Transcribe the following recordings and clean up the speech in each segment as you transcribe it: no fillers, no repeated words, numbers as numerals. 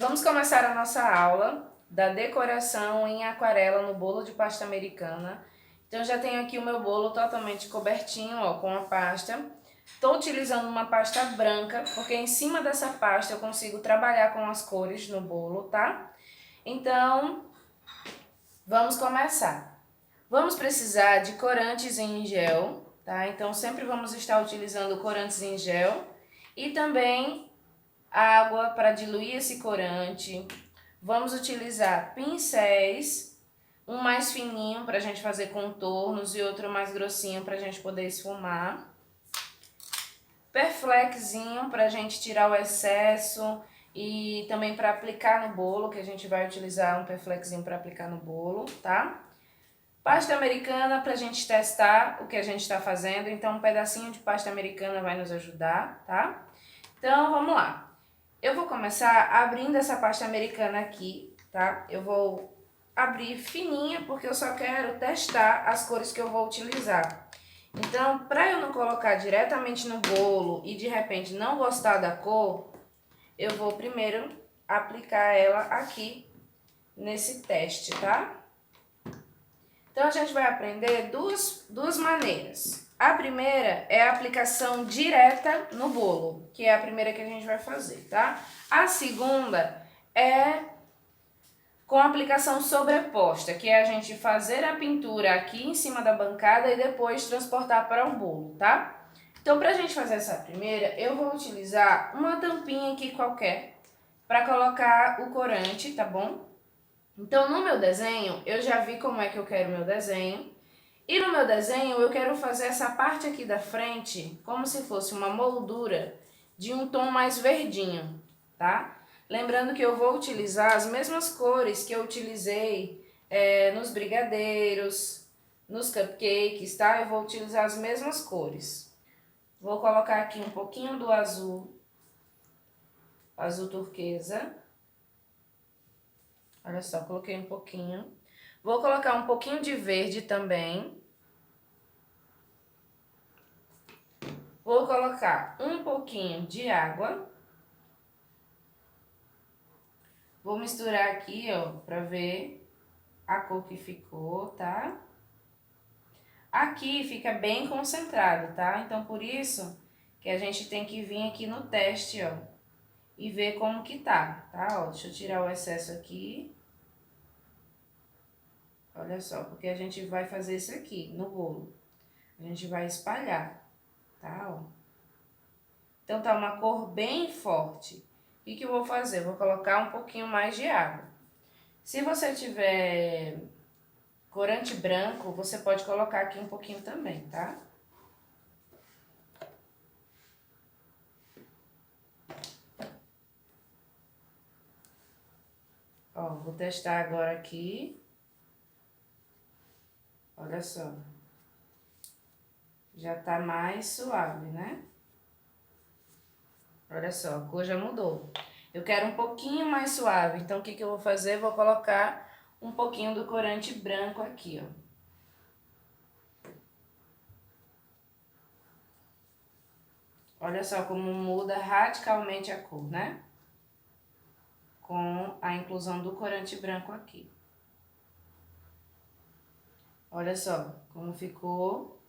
Vamos começar a nossa aula da decoração em aquarela no bolo de pasta americana. Então já tenho aqui o meu bolo totalmente cobertinho, ó, com a pasta. Estou utilizando uma pasta branca, porque em cima dessa pasta eu consigo trabalhar com as cores no bolo, tá? Então, vamos começar. Vamos precisar de corantes em gel, tá? Então sempre vamos estar utilizando corantes em gel e também água para diluir esse corante. Vamos utilizar pincéis, um mais fininho para a gente fazer contornos e outro mais grossinho para a gente poder esfumar. Perflexinho para a gente tirar o excesso e também para aplicar no bolo, que a gente vai utilizar um perflexinho para aplicar no bolo, tá? Pasta americana para a gente testar o que a gente está fazendo, então um pedacinho de pasta americana vai nos ajudar, tá? Então vamos lá. Eu vou começar abrindo essa pasta americana aqui, tá? Eu vou abrir fininha porque eu só quero testar as cores que eu vou utilizar. Então, para eu não colocar diretamente no bolo e de repente não gostar da cor, eu vou primeiro aplicar ela aqui nesse teste, tá? Então, a gente vai aprender duas maneiras. A primeira é a aplicação direta no bolo, que é a primeira que a gente vai fazer, tá? A segunda é com aplicação sobreposta, que é a gente fazer a pintura aqui em cima da bancada e depois transportar para o bolo, tá? Então, pra gente fazer essa primeira, eu vou utilizar uma tampinha aqui qualquer para colocar o corante, tá bom? Então, no meu desenho, eu já vi como é que eu quero o meu desenho. E no meu desenho, eu quero fazer essa parte aqui da frente como se fosse uma moldura de um tom mais verdinho, tá? Lembrando que eu vou utilizar as mesmas cores que eu utilizei nos brigadeiros, nos cupcakes, tá? Eu vou utilizar as mesmas cores. Vou colocar aqui um pouquinho do azul, azul turquesa. Olha só, coloquei um pouquinho. Vou colocar um pouquinho de verde também. Vou colocar um pouquinho de água. Vou misturar aqui, ó, pra ver a cor que ficou, tá? Aqui fica bem concentrado, tá? Então, por isso que a gente tem que vir aqui no teste, ó, e ver como que tá, Ó, deixa eu tirar o excesso aqui. Olha só, porque a gente vai fazer isso aqui no bolo. A gente vai espalhar, tá? Ó. Então, tá uma cor bem forte. O que eu vou fazer? Vou colocar um pouquinho mais de água. Se você tiver corante branco, você pode colocar aqui um pouquinho também, tá? Ó, vou testar agora aqui. Olha só. Já tá mais suave, né? Olha só, a cor já mudou. Eu quero um pouquinho mais suave, então o que eu vou fazer? Vou colocar um pouquinho do corante branco aqui, ó. Olha só como muda radicalmente a cor, né? Com a inclusão do corante branco aqui. Olha só como ficou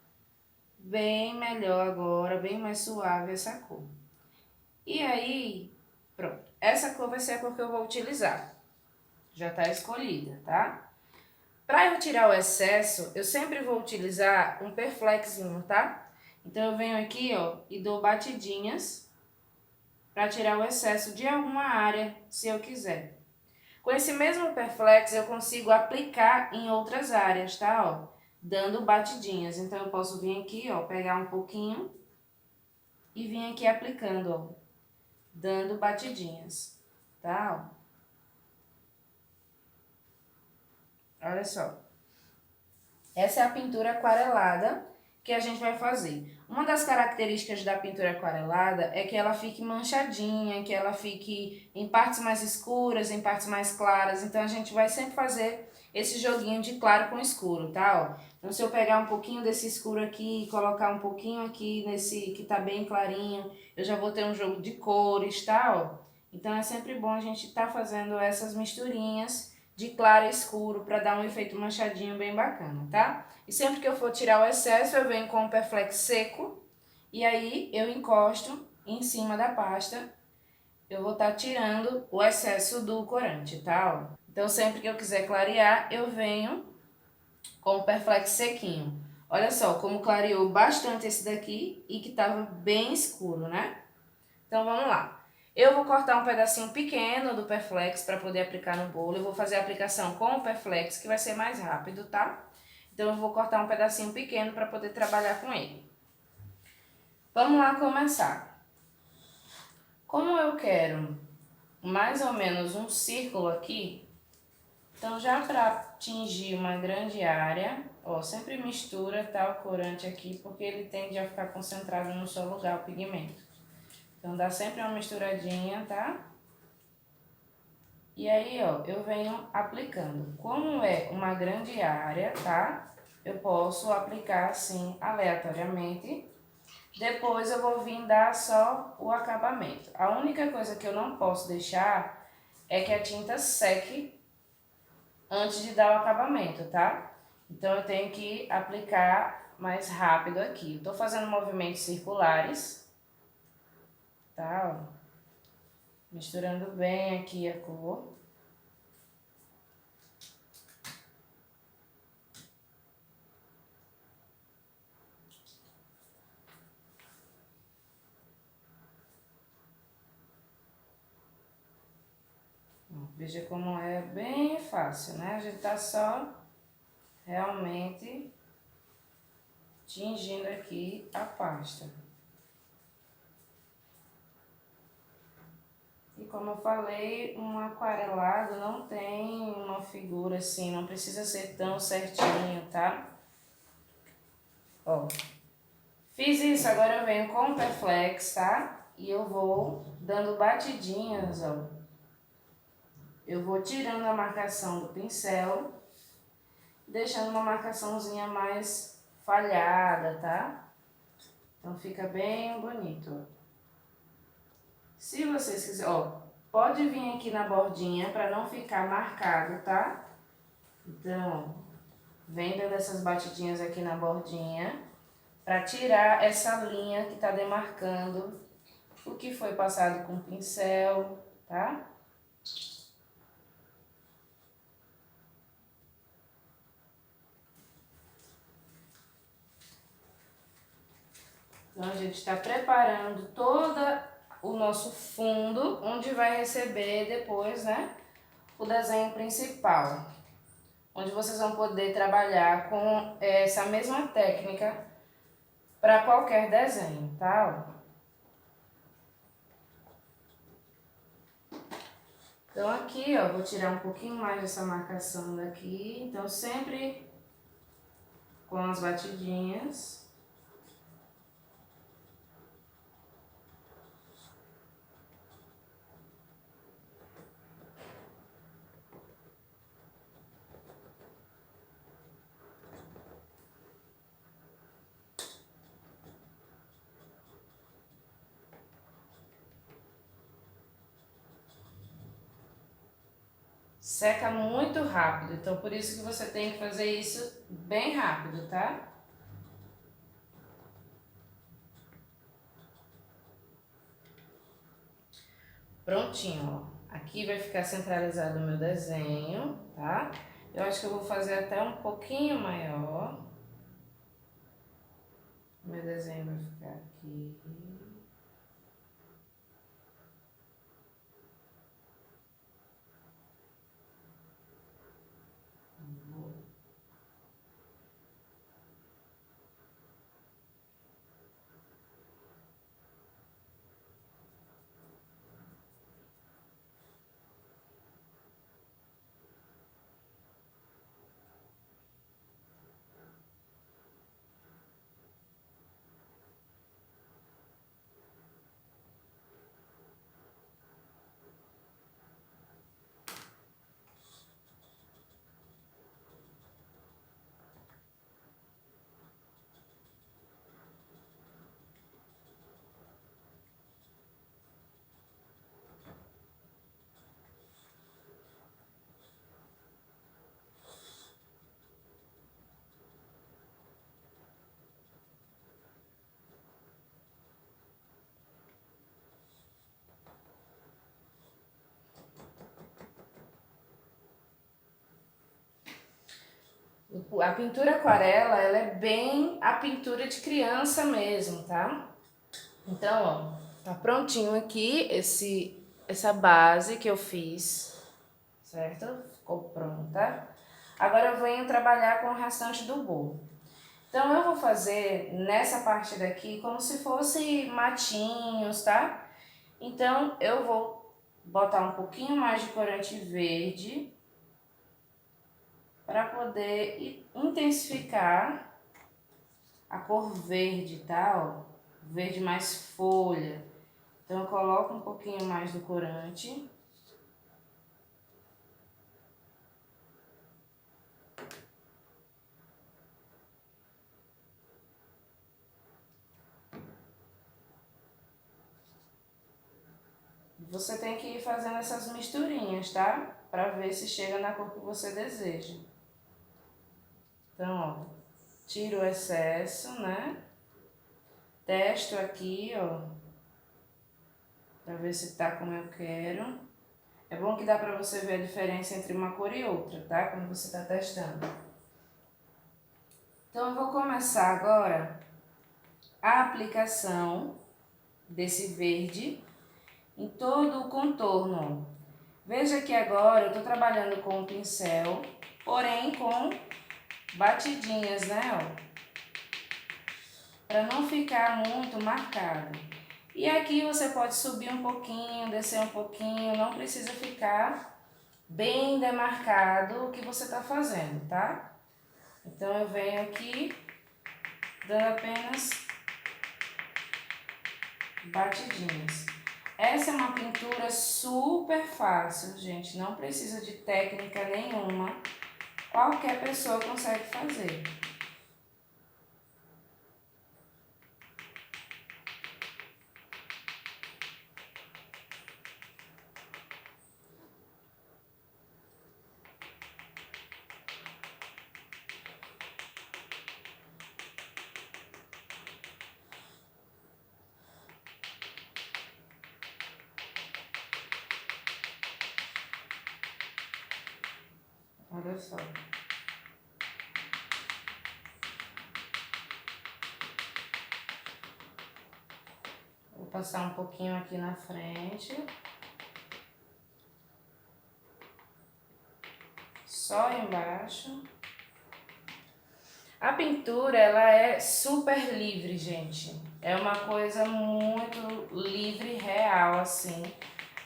bem melhor agora, bem mais suave essa cor. E aí, pronto. Essa cor vai ser a cor que eu vou utilizar. Já tá escolhida, tá? Pra eu tirar o excesso, eu sempre vou utilizar um perflexinho, tá? Então, eu venho aqui, ó, e dou batidinhas pra tirar o excesso de alguma área, se eu quiser. Com esse mesmo perflex, eu consigo aplicar em outras áreas, tá? Ó, dando batidinhas. Então, eu posso vir aqui, ó, pegar um pouquinho e vir aqui aplicando, ó, dando batidinhas, tá? Ó. Olha só. Essa é a pintura aquarelada que a gente vai fazer. Uma das características da pintura aquarelada é que ela fique manchadinha, que ela fique em partes mais escuras, em partes mais claras. Então, a gente vai sempre fazer esse joguinho de claro com escuro, tá? Ó. Então, se eu pegar um pouquinho desse escuro aqui e colocar um pouquinho aqui nesse que tá bem clarinho, eu já vou ter um jogo de cores, tá? Ó. Então é sempre bom a gente estar fazendo essas misturinhas de claro e escuro para dar um efeito manchadinho bem bacana, tá? E sempre que eu for tirar o excesso, eu venho com o Perflex seco e aí eu encosto em cima da pasta. Eu vou estar tirando o excesso do corante, tá? Então sempre que eu quiser clarear, eu venho com o Perflex sequinho. Olha só como clareou bastante esse daqui e que tava bem escuro, né? Então vamos lá. Eu vou cortar um pedacinho pequeno do Perflex para poder aplicar no bolo. Eu vou fazer a aplicação com o Perflex, que vai ser mais rápido, tá? Então eu vou cortar um pedacinho pequeno para poder trabalhar com ele. Vamos lá começar. Como eu quero mais ou menos um círculo aqui, então já para atingir uma grande área, ó, sempre mistura, tá, o corante aqui, porque ele tende a ficar concentrado num só lugar, o pigmento. Então dá sempre uma misturadinha, tá? E aí, ó, eu venho aplicando. Como é uma grande área, tá? Eu posso aplicar assim, aleatoriamente. Depois eu vou vir dar só o acabamento. A única coisa que eu não posso deixar é que a tinta seque antes de dar o acabamento, tá? Então eu tenho que aplicar mais rápido aqui. Eu tô fazendo movimentos circulares, tá? Ó, misturando bem aqui a cor. Veja como é bem fácil, né? A gente tá só realmente tingindo aqui a pasta. E como eu falei, um aquarelado não tem uma figura assim, não precisa ser tão certinho, tá? Ó, fiz isso, agora eu venho com o Perflex, tá? E eu vou dando batidinhas, ó. Eu vou tirando a marcação do pincel, deixando uma marcaçãozinha mais falhada, tá? Então fica bem bonito, ó. Se vocês quiserem, ó, pode vir aqui na bordinha para não ficar marcado, tá? Então, vem dando essas batidinhas aqui na bordinha para tirar essa linha que tá demarcando o que foi passado com o pincel, tá? Então, a gente está preparando todo o nosso fundo, onde vai receber depois, né, o desenho principal. Onde vocês vão poder trabalhar com essa mesma técnica para qualquer desenho, tá? Então aqui, ó, vou tirar um pouquinho mais dessa marcação daqui. Então sempre com as batidinhas. Seca muito rápido, então por isso que você tem que fazer isso bem rápido, tá? Prontinho, ó. Aqui vai ficar centralizado o meu desenho, tá? Eu acho que eu vou fazer até um pouquinho maior. O meu desenho vai ficar aqui. A pintura aquarela, ela é bem a pintura de criança mesmo, tá? Então, ó, tá prontinho aqui essa base que eu fiz, certo? Ficou pronta. Agora eu venho trabalhar com o restante do bolo. Então eu vou fazer nessa parte daqui como se fosse matinhos, tá? Então eu vou botar um pouquinho mais de corante verde para poder intensificar a cor verde, tá? Ó, verde mais folha. Então eu coloco um pouquinho mais do corante. Você tem que ir fazendo essas misturinhas, tá? Para ver se chega na cor que você deseja. Então, ó, tiro o excesso, né? Testo aqui, ó, para ver se tá como eu quero. É bom que dá para você ver a diferença entre uma cor e outra, tá? Quando você tá testando. Então, eu vou começar agora a aplicação desse verde em todo o contorno. Veja que agora eu tô trabalhando com o pincel, porém com batidinhas, né, ó? Para não ficar muito marcado. E aqui você pode subir um pouquinho, descer um pouquinho, não precisa ficar bem demarcado o que você está fazendo, tá? Então eu venho aqui dando apenas batidinhas. Essa é uma pintura super fácil, gente, não precisa de técnica nenhuma, qualquer pessoa consegue fazer. Olha só. Vou passar um pouquinho aqui na frente. Só embaixo. A pintura, ela é super livre, gente. É uma coisa muito livre, real, assim,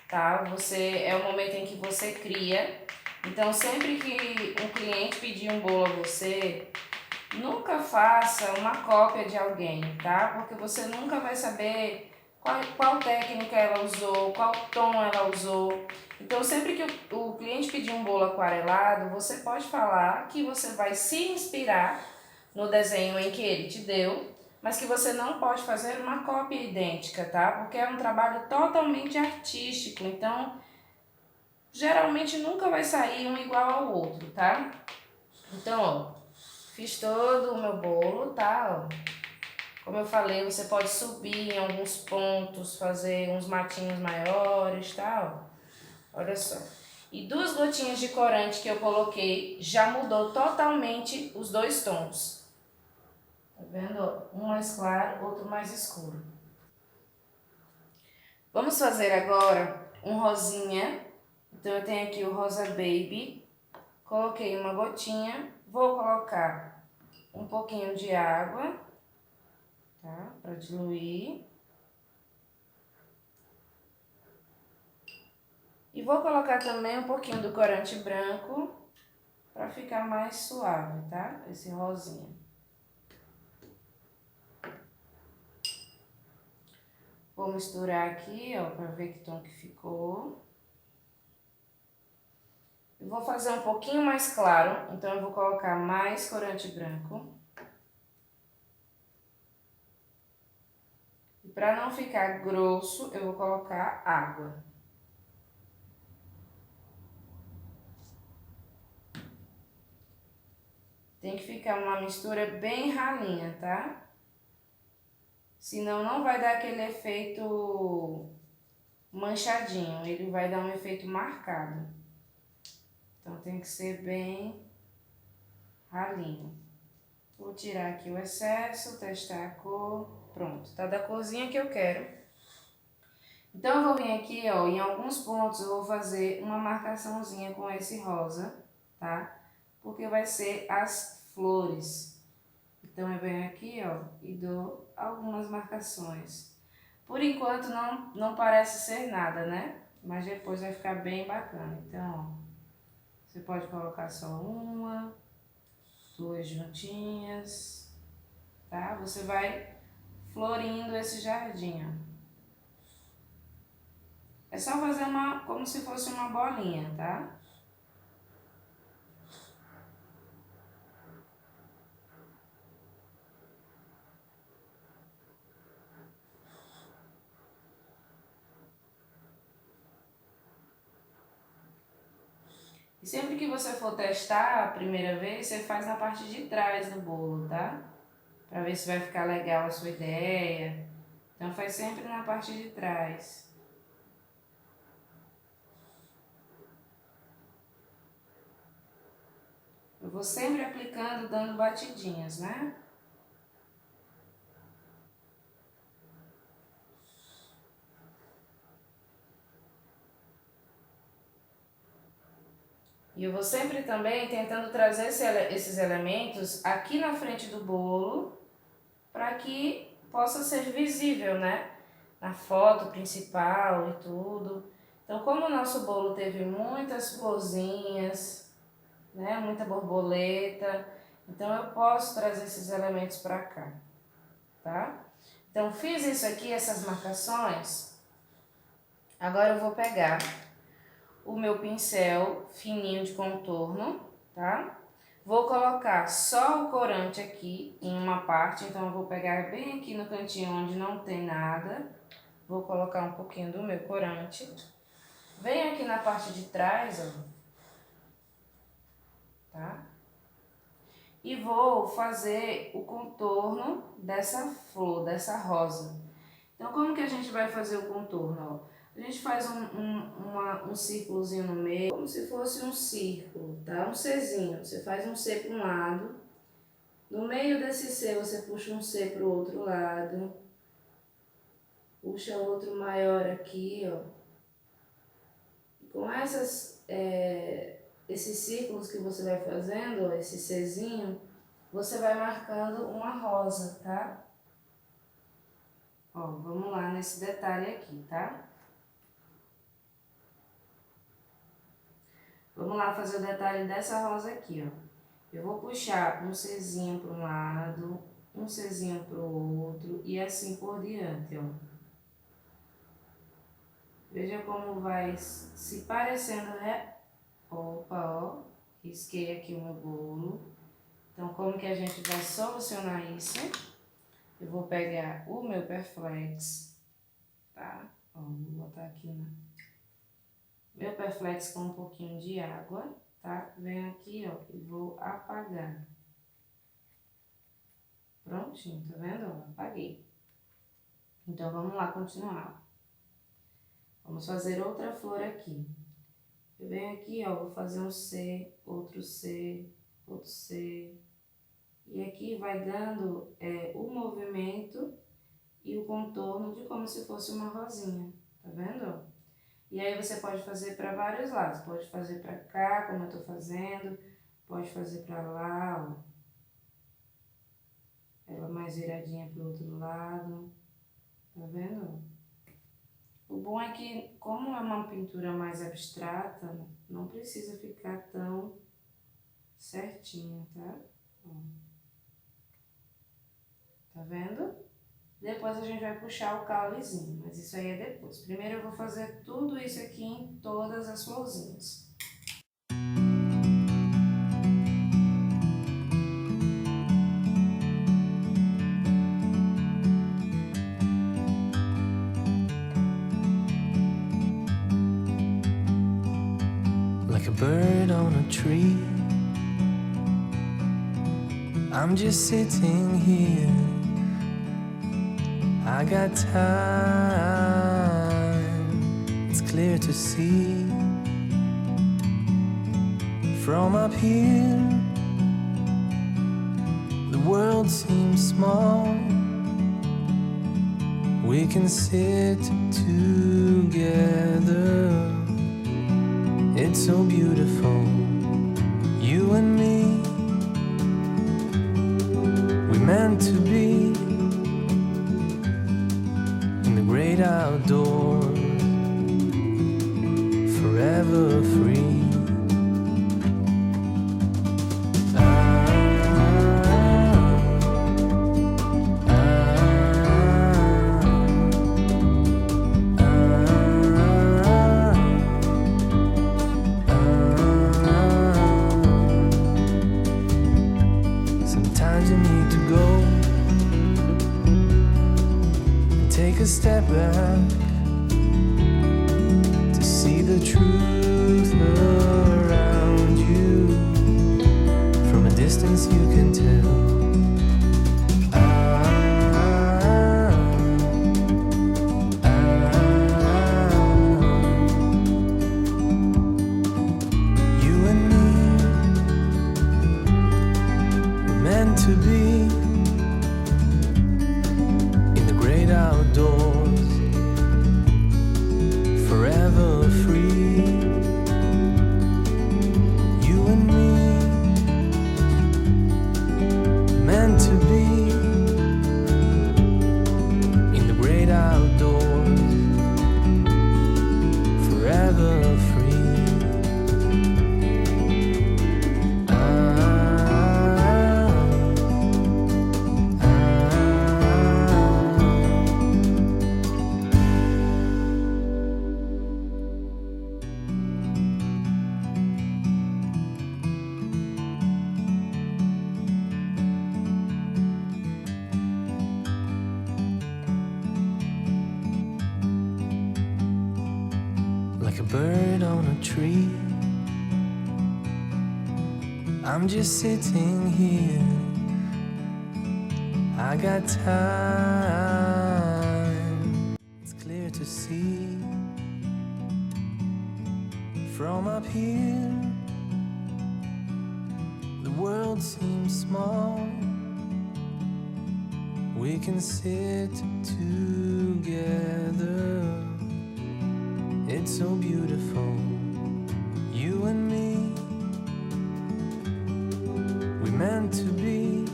tá? É o momento em que você cria. Então, sempre que um cliente pedir um bolo a você, nunca faça uma cópia de alguém, tá? Porque você nunca vai saber qual técnica ela usou, qual tom ela usou. Então, sempre que o cliente pedir um bolo aquarelado, você pode falar que você vai se inspirar no desenho em que ele te deu, mas que você não pode fazer uma cópia idêntica, tá? Porque é um trabalho totalmente artístico, então geralmente nunca vai sair um igual ao outro, tá? Então, ó, fiz todo o meu bolo, tá? Ó, como eu falei, você pode subir em alguns pontos, fazer uns matinhos maiores, tá? Ó, olha só. E 2 gotinhas de corante que eu coloquei já mudou totalmente os 2 tons. Tá vendo? Um mais claro, outro mais escuro. Vamos fazer agora um rosinha. Então eu tenho aqui o rosa baby. Coloquei uma gotinha. Vou colocar um pouquinho de água, tá? Para diluir. E vou colocar também um pouquinho do corante branco para ficar mais suave, tá? Esse rosinha. Vou misturar aqui, ó, para ver que tom que ficou. Eu vou fazer um pouquinho mais claro, então eu vou colocar mais corante branco. E para não ficar grosso, eu vou colocar água. Tem que ficar uma mistura bem ralinha, tá? Senão não vai dar aquele efeito manchadinho, ele vai dar um efeito marcado. Então tem que ser bem ralinho. Vou tirar aqui o excesso, testar a cor. Pronto, tá da corzinha que eu quero. Então, eu vou vir aqui, ó, em alguns pontos eu vou fazer uma marcaçãozinha com esse rosa, tá? Porque vai ser as flores. Então, eu venho aqui, ó, e dou algumas marcações. Por enquanto, não parece ser nada, né? Mas depois vai ficar bem bacana. Então, ó, você pode colocar só uma, duas juntinhas, tá? Você vai florindo esse jardim, ó. É só fazer como se fosse uma bolinha, tá? E sempre que você for testar a primeira vez, você faz na parte de trás do bolo, tá? Pra ver se vai ficar legal a sua ideia. Então faz sempre na parte de trás. Eu vou sempre aplicando, dando batidinhas, né? E eu vou sempre também tentando trazer esses elementos aqui na frente do bolo, para que possa ser visível, né? Na foto principal e tudo. Então, como o nosso bolo teve muitas florzinhas, né? Muita borboleta, então eu posso trazer esses elementos para cá, tá? Então, fiz isso aqui, essas marcações. Agora eu vou pegar o meu pincel fininho de contorno, tá? Vou colocar só o corante aqui em uma parte, então eu vou pegar bem aqui no cantinho onde não tem nada. Vou colocar um pouquinho do meu corante. Venho aqui na parte de trás, ó. Tá? E vou fazer o contorno dessa flor, dessa rosa. Então, como que a gente vai fazer o contorno, ó? A gente faz um círculozinho no meio, como se fosse um círculo, tá? Um Czinho. Você faz um C para um lado. No meio desse C, você puxa um C para o outro lado. Puxa outro maior aqui, ó. Com esses círculos que você vai fazendo, ó, esse Czinho, você vai marcando uma rosa, tá? Ó, vamos lá nesse detalhe aqui, tá? Vamos lá fazer o detalhe dessa rosa aqui, ó. Eu vou puxar um Czinho para um lado, um Czinho para o outro e assim por diante, ó. Veja como vai se parecendo, né? Opa, ó, risquei aqui o meu bolo. Então, como que a gente vai solucionar isso? Eu vou pegar o meu Perflex, tá? Ó, vou botar aqui meu Perflex com um pouquinho de água, tá? Venho aqui, ó, e vou apagar. Prontinho, tá vendo? Ó, apaguei. Então, vamos lá continuar. Vamos fazer outra flor aqui. Eu venho aqui, ó, vou fazer um C, outro C, outro C. E aqui vai dando o movimento e o contorno de como se fosse uma rosinha, tá vendo? E aí você pode fazer para vários lados, pode fazer para cá, como eu tô fazendo, pode fazer para lá, ó. Ela mais viradinha pro outro lado, tá vendo? O bom é que, como é uma pintura mais abstrata, não precisa ficar tão certinha, tá? Ó. Tá vendo? Depois a gente vai puxar o caulezinho, mas isso aí é depois. Primeiro eu vou fazer tudo isso aqui em todas as florzinhas. Like a bird on a tree, I'm just sitting here. I got time, it's clear to see. From up here, world seems small. We can sit together. It's so beautiful, you and me. We meant to be in the great outdoors, forever free. Sometimes you need to go and take a step back to see the truth around you. From a distance you can tell. You and me were meant to be in the great outdoors, forever free. You and me, meant to be in the great outdoors, forever free. Like a bird on a tree, I'm just sitting here. I got time. It's clear to see from up here. The world seems small. We can sit together. It's so beautiful, you and me. We meant to be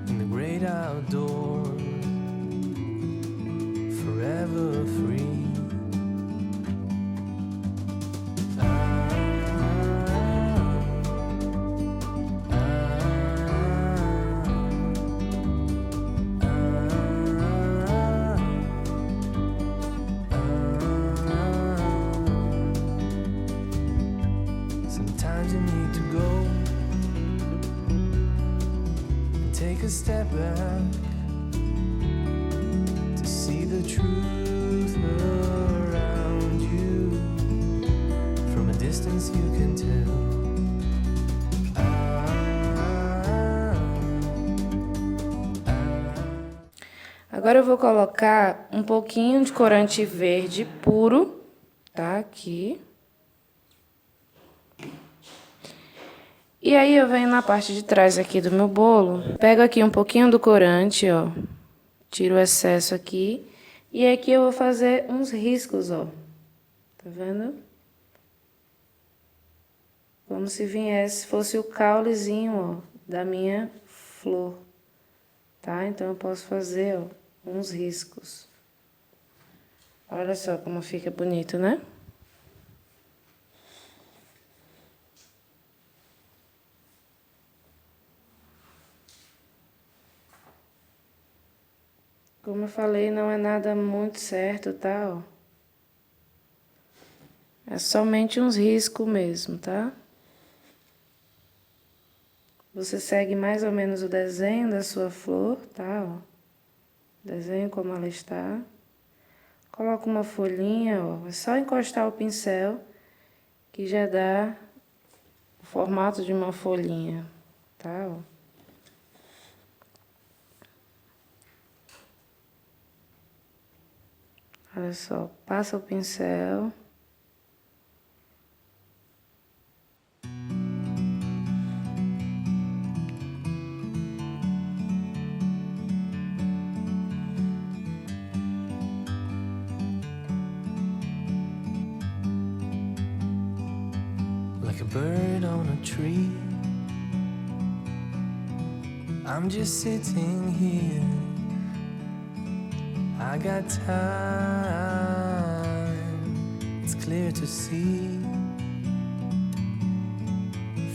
in the great outdoors, forever free. Sometimes you need to go and take a step back to see the truth around you. From a distance you can tell. Agora eu vou colocar um pouquinho de corante verde puro, tá? Aqui. E aí eu venho na parte de trás aqui do meu bolo, pego aqui um pouquinho do corante, ó, tiro o excesso aqui, e aqui eu vou fazer uns riscos, ó, tá vendo? Como se fosse o caulezinho, ó, da minha flor, tá? Então eu posso fazer, ó, uns riscos. Olha só como fica bonito, né? Como eu falei, não é nada muito certo, tá? Ó. É somente uns riscos mesmo, tá? Você segue mais ou menos o desenho da sua flor, tá? Ó. Desenho como ela está. Coloca uma folhinha, ó. É só encostar o pincel que já dá o formato de uma folhinha, tá? Ó. Olha só, passa o pincel. like a bird on a tree. I'm just sitting here, I got time, it's clear to see.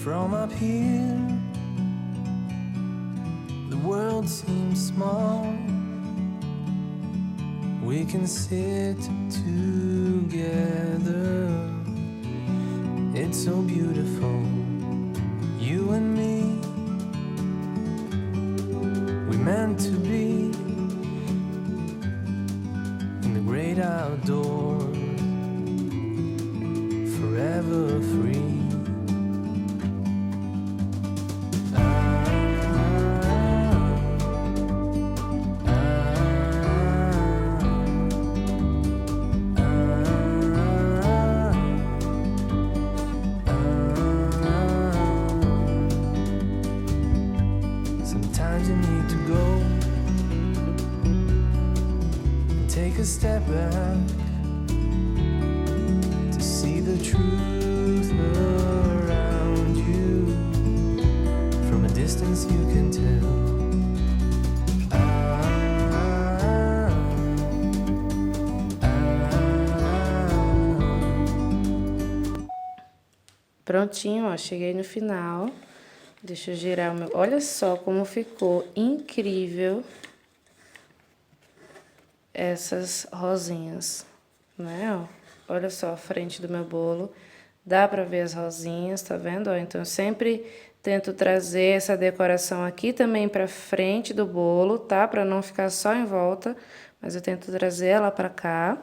From up here, the world seems small. We can sit together. It's so beautiful, you and me. We meant to be in the great outdoors, forever free. Sometimes you need to go and take a step back to see the truth around you. From a distance you can tell. Prontinho, ó, cheguei no final. Deixa eu girar o meu... Olha só como ficou incrível essas rosinhas, né, ó. Olha só a frente do meu bolo. Dá pra ver as rosinhas, tá vendo, ó? Então, eu sempre tento trazer essa decoração aqui também pra frente do bolo, tá? Pra não ficar só em volta, mas eu tento trazer ela pra cá.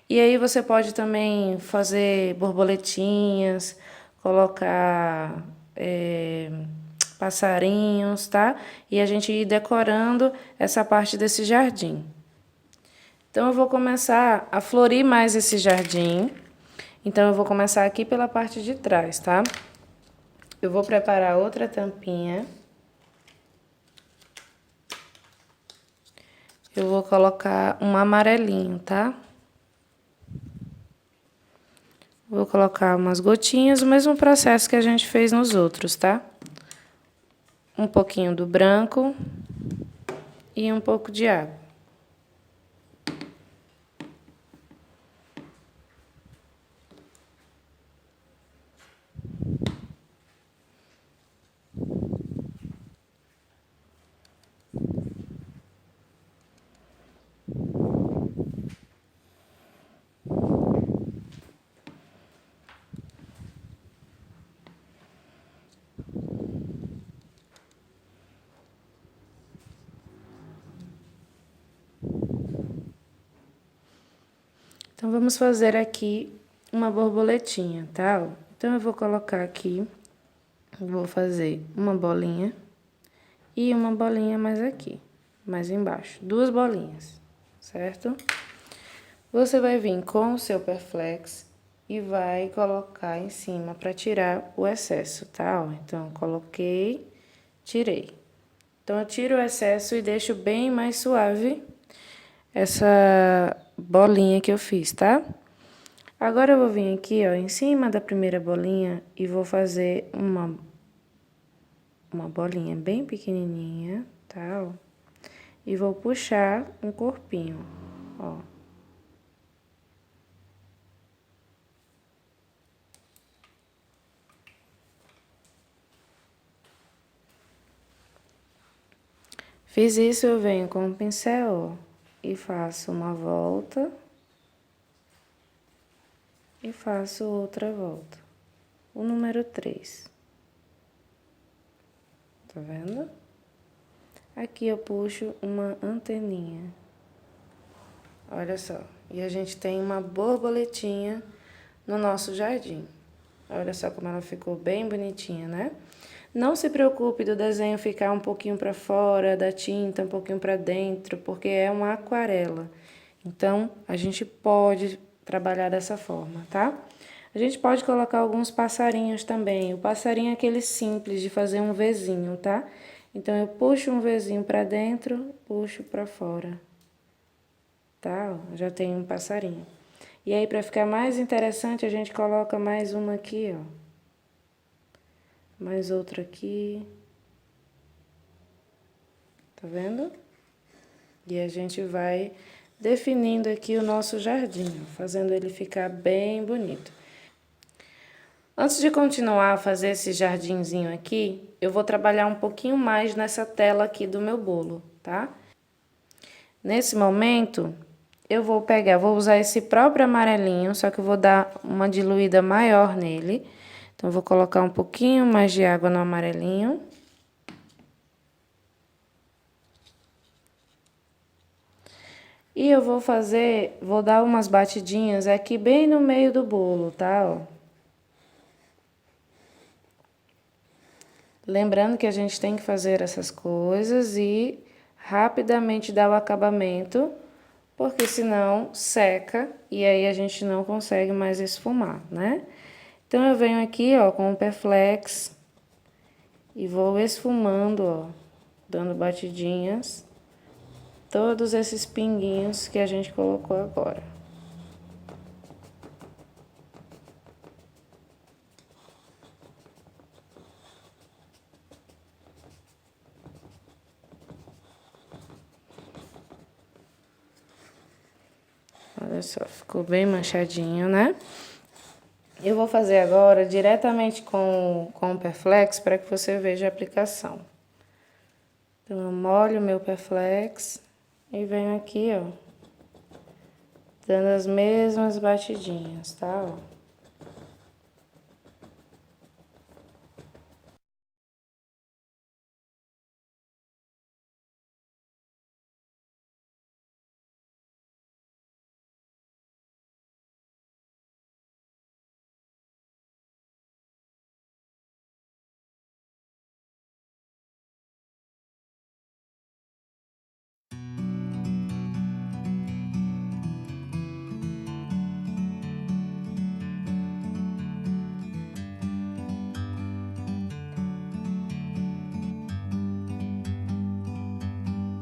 E aí, você pode também fazer borboletinhas, colocar passarinhos, tá? E a gente ir decorando essa parte desse jardim. Então, eu vou começar a florir mais esse jardim. Então, eu vou começar aqui pela parte de trás, tá? Eu vou preparar outra tampinha. Eu vou colocar um amarelinho, tá? Vou colocar umas gotinhas, o mesmo processo que a gente fez nos outros, tá? Um pouquinho do branco e um pouco de água. Então, vamos fazer aqui uma borboletinha, tá? Então, eu vou colocar aqui, vou fazer uma bolinha e uma bolinha mais aqui, mais embaixo. Duas bolinhas, certo? Você vai vir com o seu Perflex e vai colocar em cima para tirar o excesso, tá? Então, coloquei, tirei. Então, eu tiro o excesso e deixo bem mais suave essa bolinha que eu fiz, tá? Agora, eu vou vir aqui, ó, em cima da primeira bolinha e vou fazer uma bolinha bem pequenininha, tá? Ó, e vou puxar um corpinho, ó. Fiz isso, eu venho com o pincel, ó, e faço uma volta e faço outra volta, o número 3. Tá vendo? Aqui eu puxo uma anteninha. Olha só. E a gente tem uma borboletinha no nosso jardim. Olha só como ela ficou bem bonitinha, né? Não se preocupe do desenho ficar um pouquinho para fora, da tinta um pouquinho para dentro, porque é uma aquarela. Então, a gente pode trabalhar dessa forma, tá? A gente pode colocar alguns passarinhos também. O passarinho é aquele simples de fazer um Vzinho, tá? Então, eu puxo um Vzinho para dentro, puxo para fora. Tá? Já tem um passarinho. E aí, para ficar mais interessante, a gente coloca mais uma aqui, ó. Mais outro aqui. Tá vendo? E a gente vai definindo aqui o nosso jardim, fazendo ele ficar bem bonito. Antes de continuar a fazer esse jardinzinho aqui, eu vou trabalhar um pouquinho mais nessa tela aqui do meu bolo, tá? Nesse momento, eu vou usar esse próprio amarelinho, só que eu vou dar uma diluída maior nele. Então, eu vou colocar um pouquinho mais de água no amarelinho. E eu vou dar umas batidinhas aqui bem no meio do bolo, tá? Ó. Lembrando que a gente tem que fazer essas coisas e rapidamente dar o acabamento, porque senão seca e aí a gente não consegue mais esfumar, né? Então, eu venho aqui, ó, com o Perflex e vou esfumando, ó, dando batidinhas, todos esses pinguinhos que a gente colocou agora. Olha só, ficou bem manchadinho, né? Eu vou fazer agora diretamente com o Perflex para que você veja a aplicação. Então, eu molho o meu Perflex e venho aqui, ó, dando as mesmas batidinhas, tá? Ó.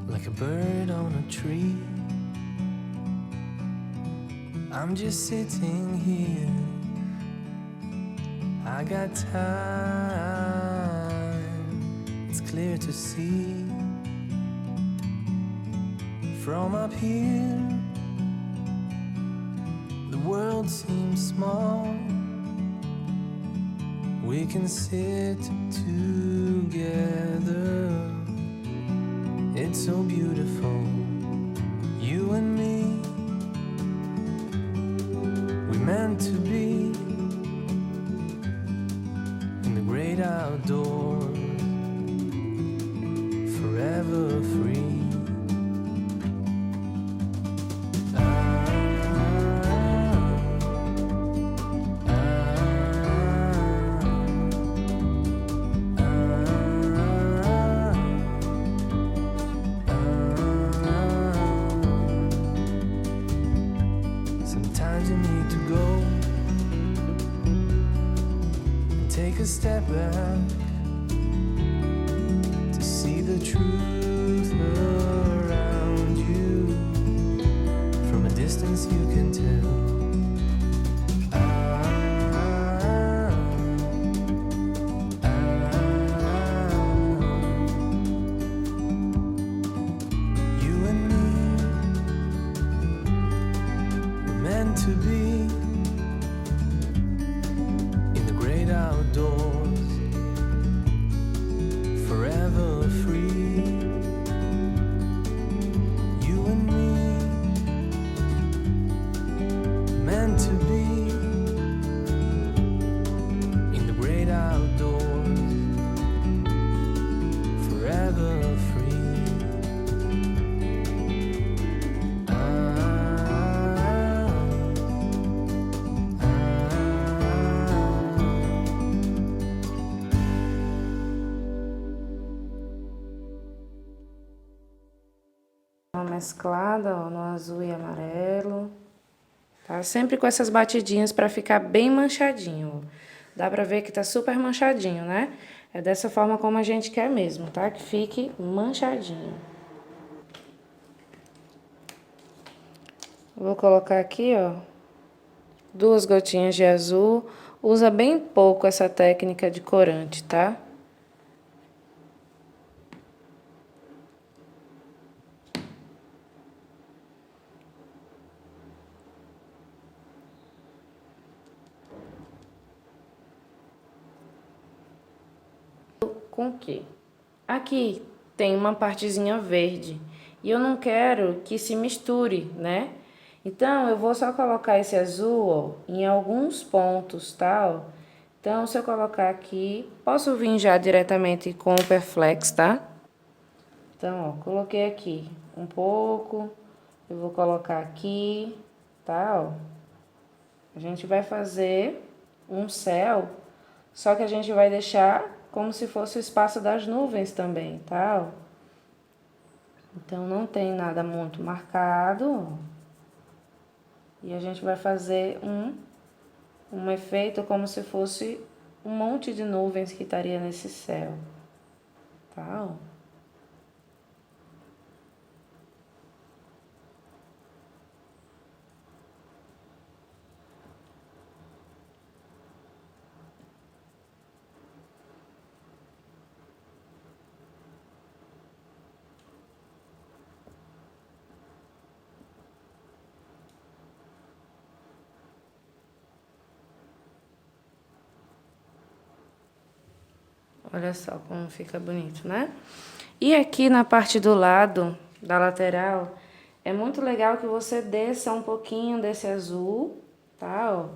Like a bird on a tree, I'm just sitting here. I got time, it's clear to see. From up here, the world seems small. We can sit together. It's so beautiful, you and me. We meant to be in the great outdoors, forever free. Sometimes you need to go and take a step back to see the truth around you. From a distance you can tell. You and me were meant to be in the great outdoors, forever free. You and me, meant to be in the great outdoors, forever free. Uma mesclada, ó, no azul e amarelo. Tá? Sempre com essas batidinhas para ficar bem manchadinho. Ó. Dá pra ver que tá super manchadinho, né? É dessa forma como a gente quer mesmo, tá? Que fique manchadinho. Vou colocar aqui, ó, 2 gotinhas de azul. usa bem pouco essa técnica de corante, tá? Com o quê? Aqui tem uma partezinha verde e eu não quero que se misture, né? Então, eu vou só colocar esse azul, ó, em alguns pontos, tá? Ó. Então, se eu colocar aqui, posso vir já diretamente com o Perflex, tá? Então, ó, coloquei aqui um pouco, eu vou colocar aqui, tá? Ó. A gente vai fazer um céu, só que a gente vai deixar como se fosse o espaço das nuvens também, tá? Então, não tem nada muito marcado. E a gente vai fazer um efeito como se fosse um monte de nuvens que estaria nesse céu, tá? Olha só como fica bonito, né? E aqui na parte do lado, da lateral, é muito legal que você desça um pouquinho desse azul, tá? Ó.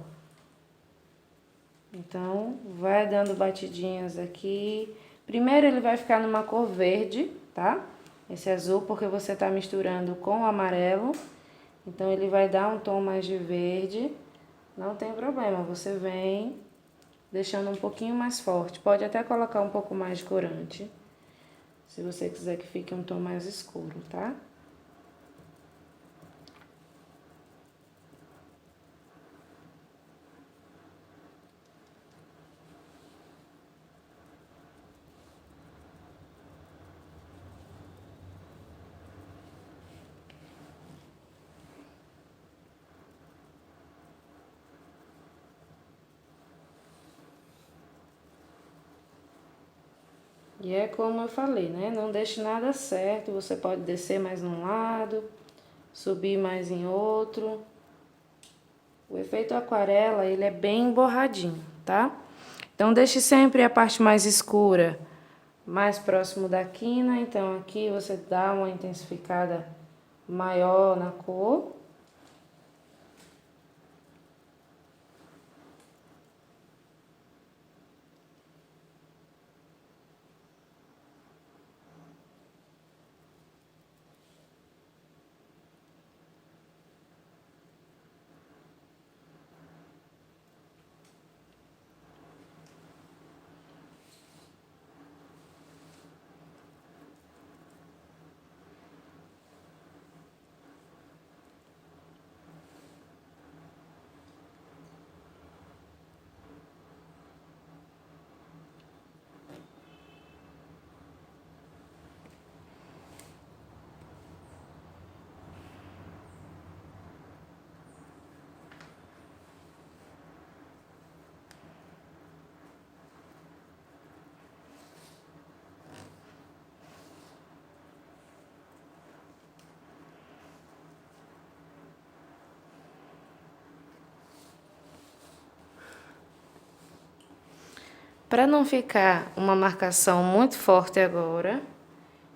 Então, vai dando batidinhas aqui. Primeiro ele vai ficar numa cor verde, tá? Esse azul, porque você tá misturando com o amarelo. Então, ele vai dar um tom mais de verde. Não tem problema, você vem deixando um pouquinho mais forte. Pode até colocar um pouco mais de corante, se você quiser que fique um tom mais escuro, tá? E é como eu falei, né? Não deixe nada certo, você pode descer mais num lado, subir mais em outro. O efeito aquarela, ele é bem borradinho, tá? Então, deixe sempre a parte mais escura mais próximo da quina. Então, aqui você dá uma intensificada maior na cor. Para não ficar uma marcação muito forte agora,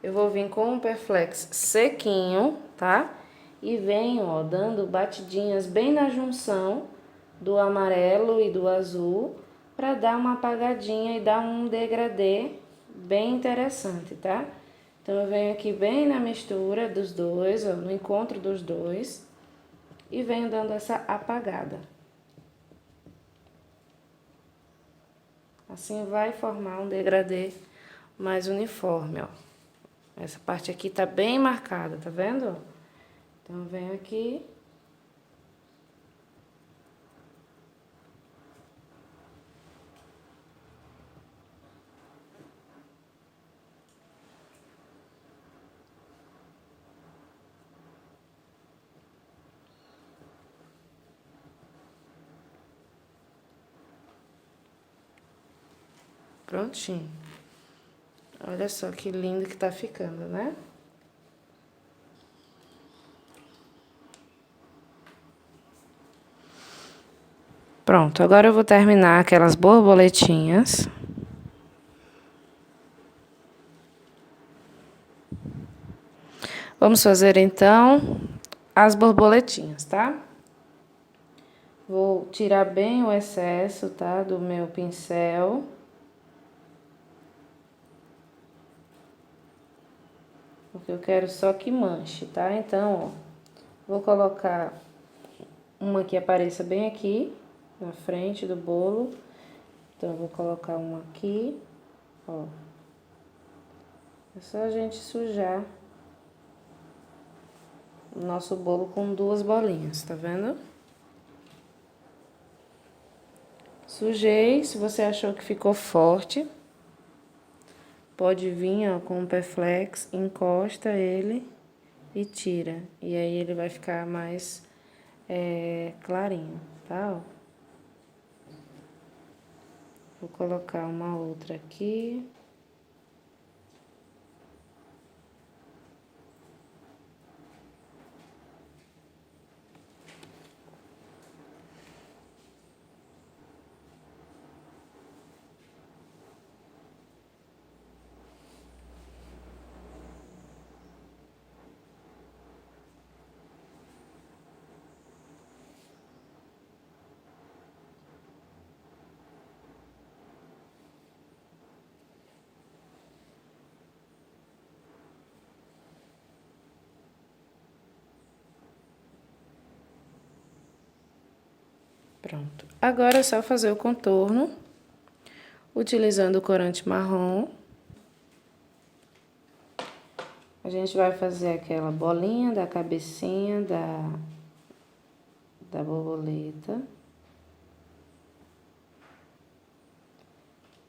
eu vou vir com um Perflex sequinho, tá? E venho, ó, dando batidinhas bem na junção do amarelo e do azul, para dar uma apagadinha e dar um degradê bem interessante, tá? Então, eu venho aqui bem na mistura dos dois, ó, no encontro dos dois, e venho dando essa apagada. Assim vai formar um degradê mais uniforme, ó. Essa parte aqui tá bem marcada, tá vendo? Então, eu venho aqui. Prontinho. Olha só que lindo que tá ficando, né? Pronto, agora eu vou terminar aquelas borboletinhas. Vamos fazer, então, as borboletinhas, tá? Vou tirar bem o excesso, tá? Do meu pincel. Porque eu quero só que manche, tá? Então, ó, vou colocar uma que apareça bem aqui, na frente do bolo. Então, eu vou colocar uma aqui, ó. É só a gente sujar o nosso bolo com 2 bolinhas, tá vendo? Sujei, se você achou que ficou forte, pode vir, ó, com o Perflex, encosta ele e tira. E aí ele vai ficar mais clarinho, tá? Ó. Vou colocar uma outra aqui. Pronto. Agora é só fazer o contorno, utilizando o corante marrom. A gente vai fazer aquela bolinha da cabecinha da borboleta.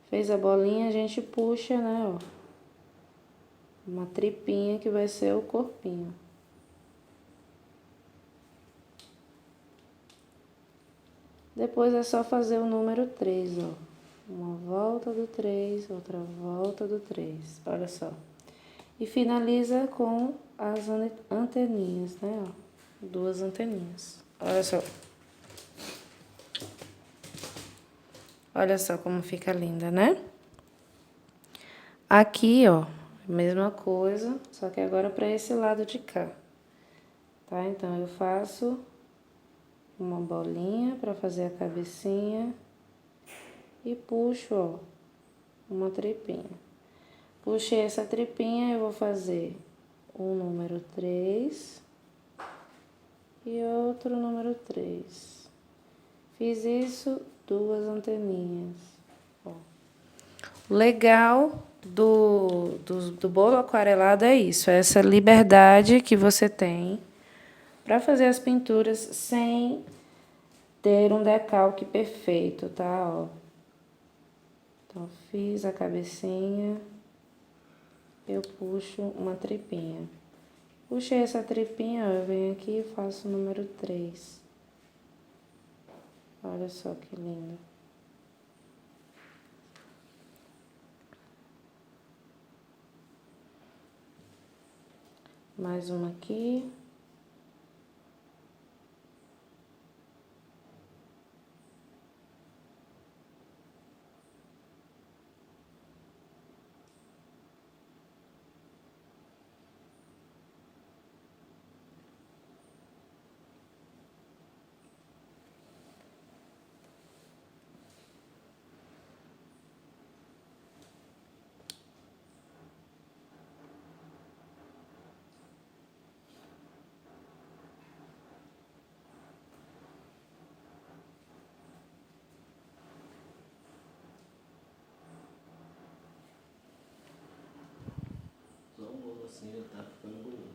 Fez a bolinha, a gente puxa, né, ó. Uma tripinha que vai ser o corpinho. Depois é só fazer o número 3, ó. Uma volta do 3, outra volta do 3. Olha só. E finaliza com as anteninhas, né, ó. 2 anteninhas. Olha só. Olha só como fica linda, né? Aqui, ó, mesma coisa, só que agora para esse lado de cá. Tá? Então, eu faço uma bolinha para fazer a cabecinha e puxo, ó, uma tripinha. Puxei essa tripinha, eu vou fazer um número 3 e outro número 3. Fiz isso, 2 anteninhas, ó. O legal do bolo aquarelado é isso, é essa liberdade que você tem para fazer as pinturas sem ter um decalque perfeito, tá? Ó. Então, fiz a cabecinha, eu puxo uma tripinha. Puxei essa tripinha, ó, eu venho aqui e faço o número 3. Olha só que lindo. Mais uma aqui. Só um bolo assim já tá ficando bonito.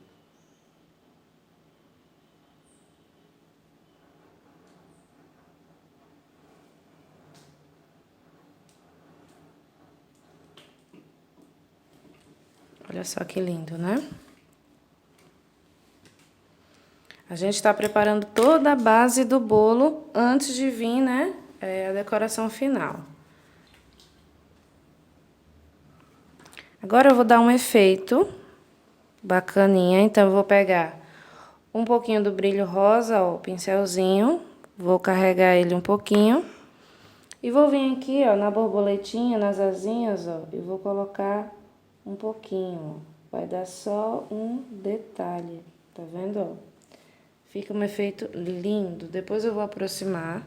Olha só que lindo, né? A gente está preparando toda a base do bolo antes de vir, né, a decoração final. Agora eu vou dar um efeito bacaninha, então eu vou pegar um pouquinho do brilho rosa, ó, o pincelzinho, vou carregar ele um pouquinho e vou vir aqui, ó, na borboletinha, nas asinhas, ó, e vou colocar um pouquinho, ó. Vai dar só um detalhe, tá vendo, ó? Fica um efeito lindo. Depois eu vou aproximar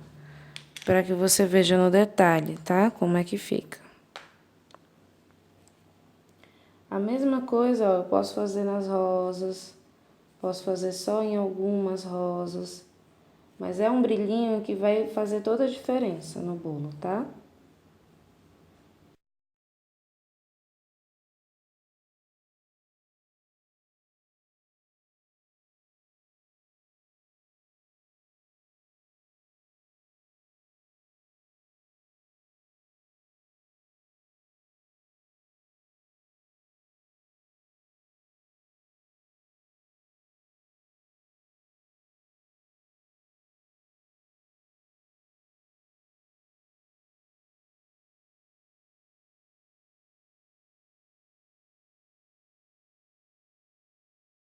para que você veja no detalhe, tá? Como é que fica. A mesma coisa, ó, eu posso fazer nas rosas, posso fazer só em algumas rosas, mas é um brilhinho que vai fazer toda a diferença no bolo, tá?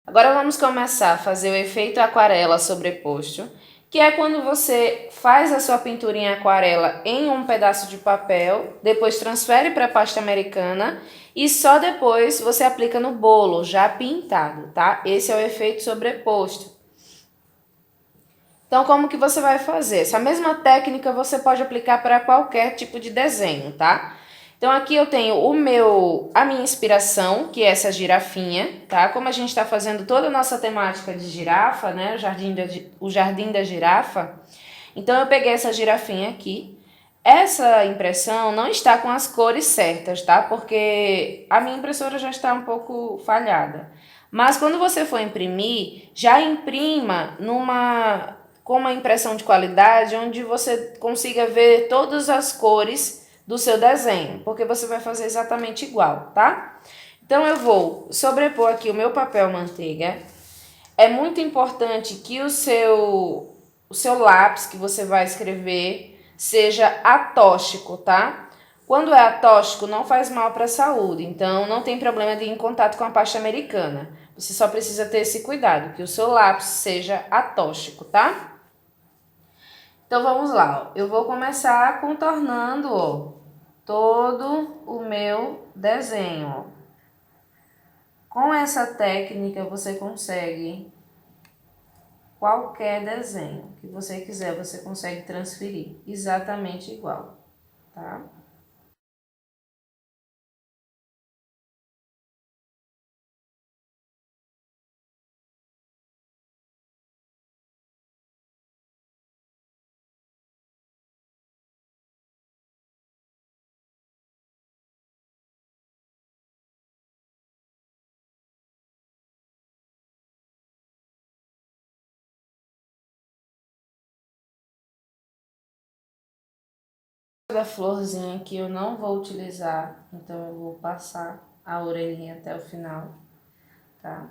Agora vamos começar a fazer o efeito aquarela sobreposto, que é quando você faz a sua pintura em aquarela em um pedaço de papel, depois transfere para a pasta americana e só depois você aplica no bolo, já pintado, tá? Esse é o efeito sobreposto. Então, como que você vai fazer? Essa mesma técnica você pode aplicar para qualquer tipo de desenho, tá? Então, aqui eu tenho a minha inspiração, que é essa girafinha, tá? Como a gente está fazendo toda a nossa temática de girafa, né? O jardim da girafa. Então, eu peguei essa girafinha aqui. Essa impressão não está com as cores certas, tá? Porque a minha impressora já está um pouco falhada. Mas quando você for imprimir, já imprima com uma impressão de qualidade, onde você consiga ver todas as cores do seu desenho, porque você vai fazer exatamente igual, tá? Então, eu vou sobrepor aqui o meu papel manteiga. É muito importante que o seu lápis que você vai escrever seja atóxico, tá? Quando é atóxico, não faz mal para a saúde, então não tem problema de ir em contato com a pasta americana. Você só precisa ter esse cuidado, que o seu lápis seja atóxico, tá? Então, vamos lá, ó. Eu vou começar contornando, ó, todo o meu desenho, ó. Com essa técnica, você consegue qualquer desenho que você quiser, você consegue transferir exatamente igual, tá? Da florzinha que eu não vou utilizar, então eu vou passar a orelhinha até o final, tá?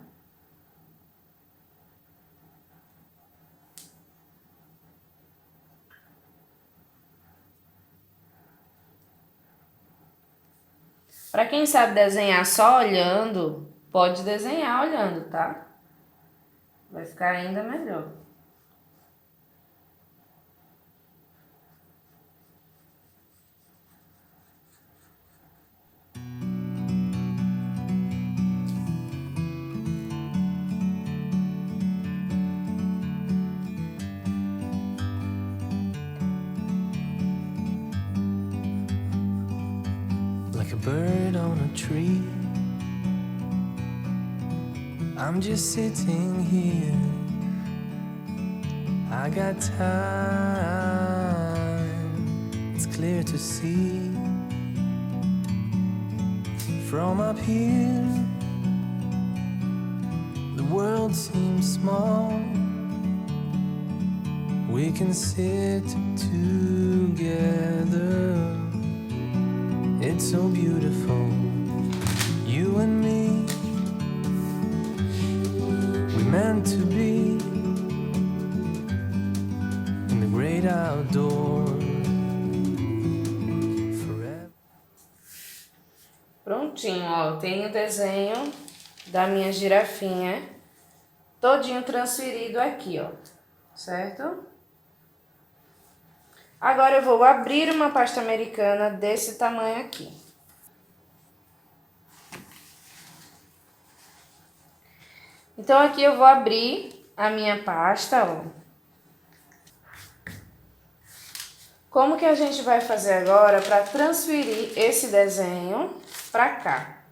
Para quem sabe desenhar só olhando, pode desenhar olhando, tá? Vai ficar ainda melhor. Like a bird on a tree, I'm just sitting here. I got time, it's clear to see. From up here, the world seems small. We can sit together. It's so beautiful, you and me. We meant to be in the great outdoors forever. Prontinho, ó, tem o desenho da minha girafinha todinho transferido aqui, ó, certo? Agora eu vou abrir uma pasta americana desse tamanho aqui. Então aqui eu vou abrir a minha pasta, ó. Como que a gente vai fazer agora para transferir esse desenho para cá?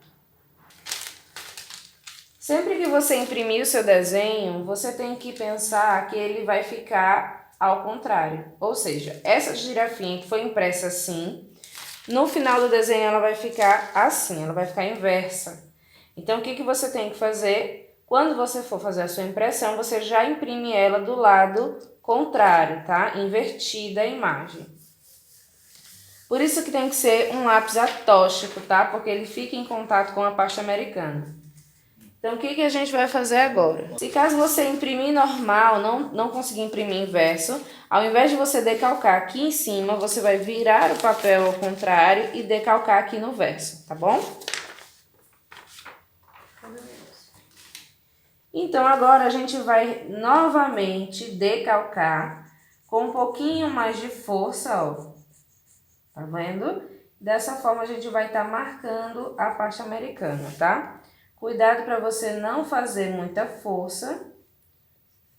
Sempre que você imprimir o seu desenho, você tem que pensar que ele vai ficar ao contrário. Ou seja, essa girafinha que foi impressa assim, no final do desenho ela vai ficar assim, ela vai ficar inversa. Então o que você tem que fazer? Quando você for fazer a sua impressão, você já imprime ela do lado contrário, tá? Invertida a imagem. Por isso que tem que ser um lápis atóxico, tá? Porque ele fica em contato com a pasta americana. Então, o que a gente vai fazer agora? Se caso você imprimir normal, não conseguir imprimir inverso, ao invés de você decalcar aqui em cima, você vai virar o papel ao contrário e decalcar aqui no verso, tá bom? Então, agora a gente vai novamente decalcar com um pouquinho mais de força, ó. Tá vendo? Dessa forma a gente vai estar marcando a pasta americana, tá? Cuidado para você não fazer muita força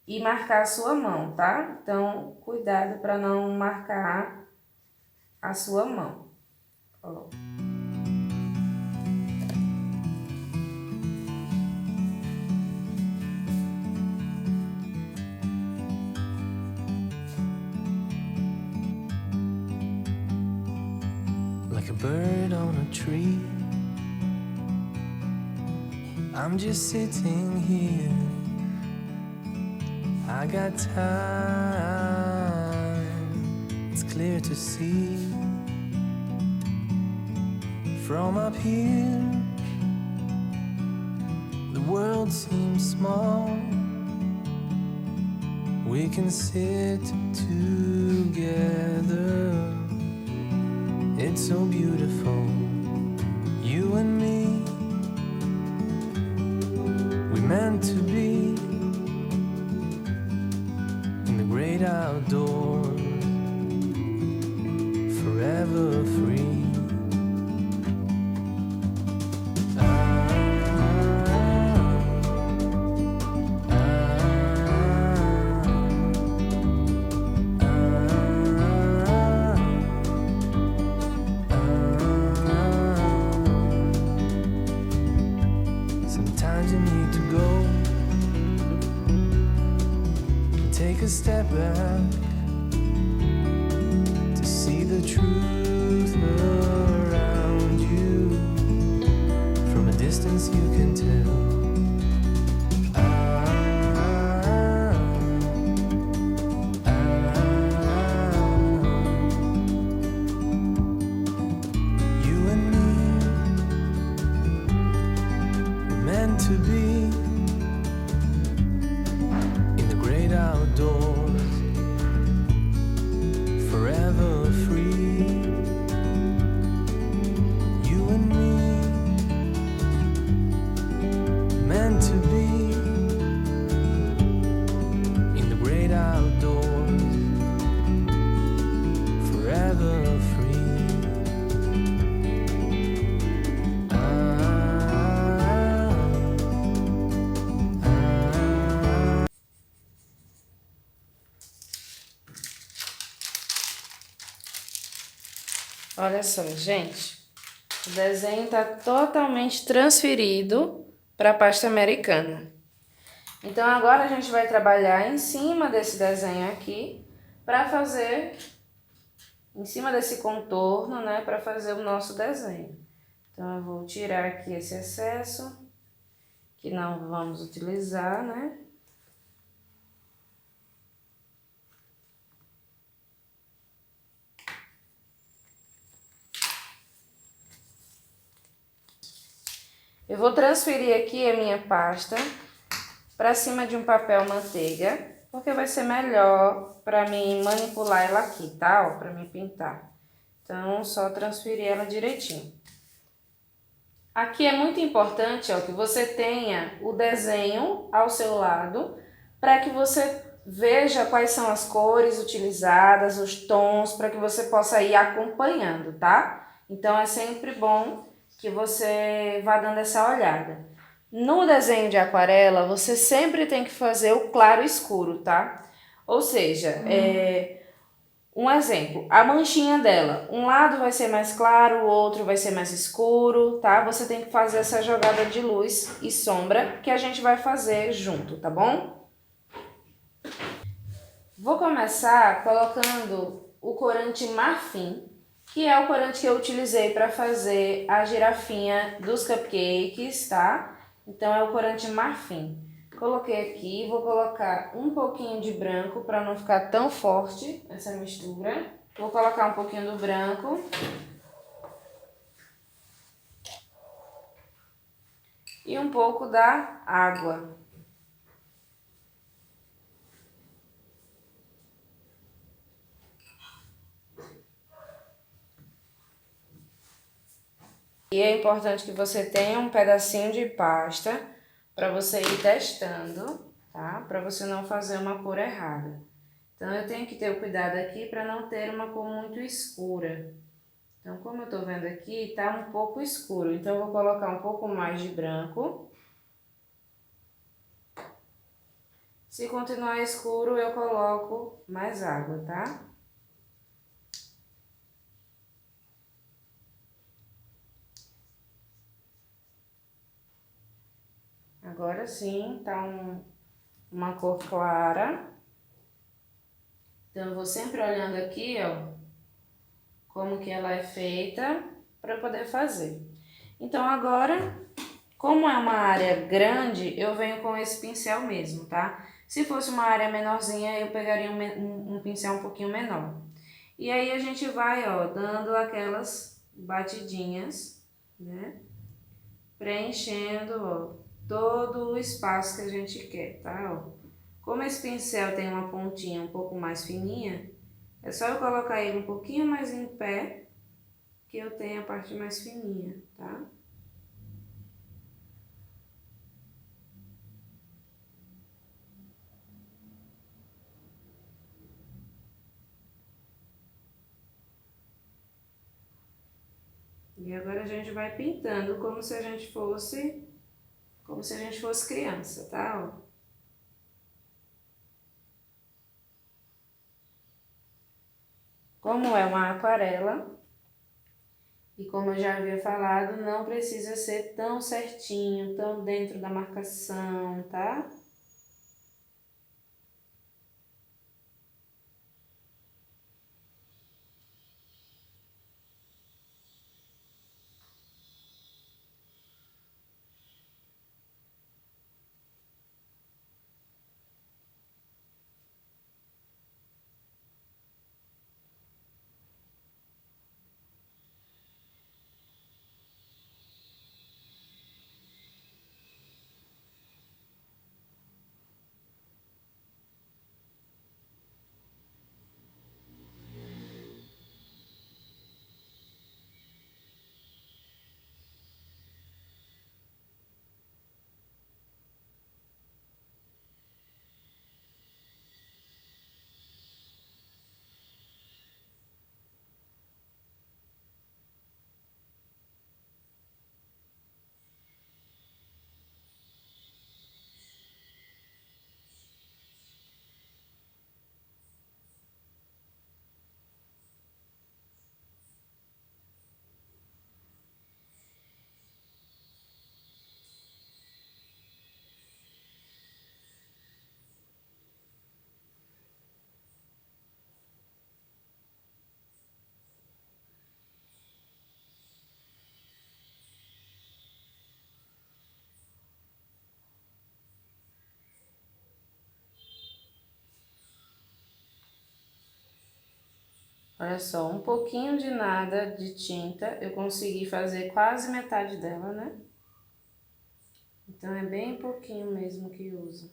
e marcar a sua mão, tá? Então, cuidado para não marcar a sua mão. Ó. Like a bird on a tree, I'm just sitting here. I got time, it's clear to see. From up here, the world seems small. We can sit together. It's so beautiful, you and me. We meant to be in the great outdoors, forever free. Sometimes you need to go and take a step back to see the truth around you. From a distance you can tell. You and me were meant to be in the great outdoors, forever free. You and me, meant to be in the great outdoors, forever free. Olha só, gente, o desenho está totalmente transferido para a pasta americana. Então, agora a gente vai trabalhar em cima desse desenho aqui para fazer, em cima desse contorno, né, para fazer o nosso desenho. Então, eu vou tirar aqui esse excesso, que não vamos utilizar, né? Eu vou transferir aqui a minha pasta para cima de um papel manteiga, porque vai ser melhor para mim manipular ela aqui, tá? Ó, para mim pintar. Então, só transferir ela direitinho. Aqui é muito importante, ó, que você tenha o desenho ao seu lado para que você veja quais são as cores utilizadas, os tons, para que você possa ir acompanhando, tá? Então é sempre bom que você vá dando essa olhada. No desenho de aquarela, você sempre tem que fazer o claro e escuro, tá? Ou seja, um exemplo, a manchinha dela, um lado vai ser mais claro, o outro vai ser mais escuro, tá? Você tem que fazer essa jogada de luz e sombra que a gente vai fazer junto, tá bom? Vou começar colocando o corante marfim, que é o corante que eu utilizei para fazer a girafinha dos cupcakes, tá? Então é o corante marfim. Coloquei aqui, vou colocar um pouquinho de branco para não ficar tão forte essa mistura. Vou colocar um pouquinho do branco. E um pouco da água. E é importante que você tenha um pedacinho de pasta para você ir testando, tá? Para você não fazer uma cor errada. Então eu tenho que ter o cuidado aqui para não ter uma cor muito escura. Então, como eu tô vendo aqui, tá um pouco escuro. Então eu vou colocar um pouco mais de branco. Se continuar escuro, eu coloco mais água, tá? Agora sim, tá uma cor clara. Então, eu vou sempre olhando aqui, ó, como que ela é feita para poder fazer. Então, agora, como é uma área grande, eu venho com esse pincel mesmo, tá? Se fosse uma área menorzinha, eu pegaria um pincel um pouquinho menor. E aí, a gente vai, ó, dando aquelas batidinhas, né? Preenchendo, ó, todo o espaço que a gente quer, tá? Ó. Como esse pincel tem uma pontinha um pouco mais fininha, é só eu colocar ele um pouquinho mais em pé, que eu tenho a parte mais fininha, tá? E agora a gente vai pintando como se a gente fosse criança, tá? Ó. Como é uma aquarela, e como eu já havia falado, não precisa ser tão certinho, tão dentro da marcação, tá? Olha só, um pouquinho de nada de tinta, eu consegui fazer quase metade dela, né? Então é bem pouquinho mesmo que uso.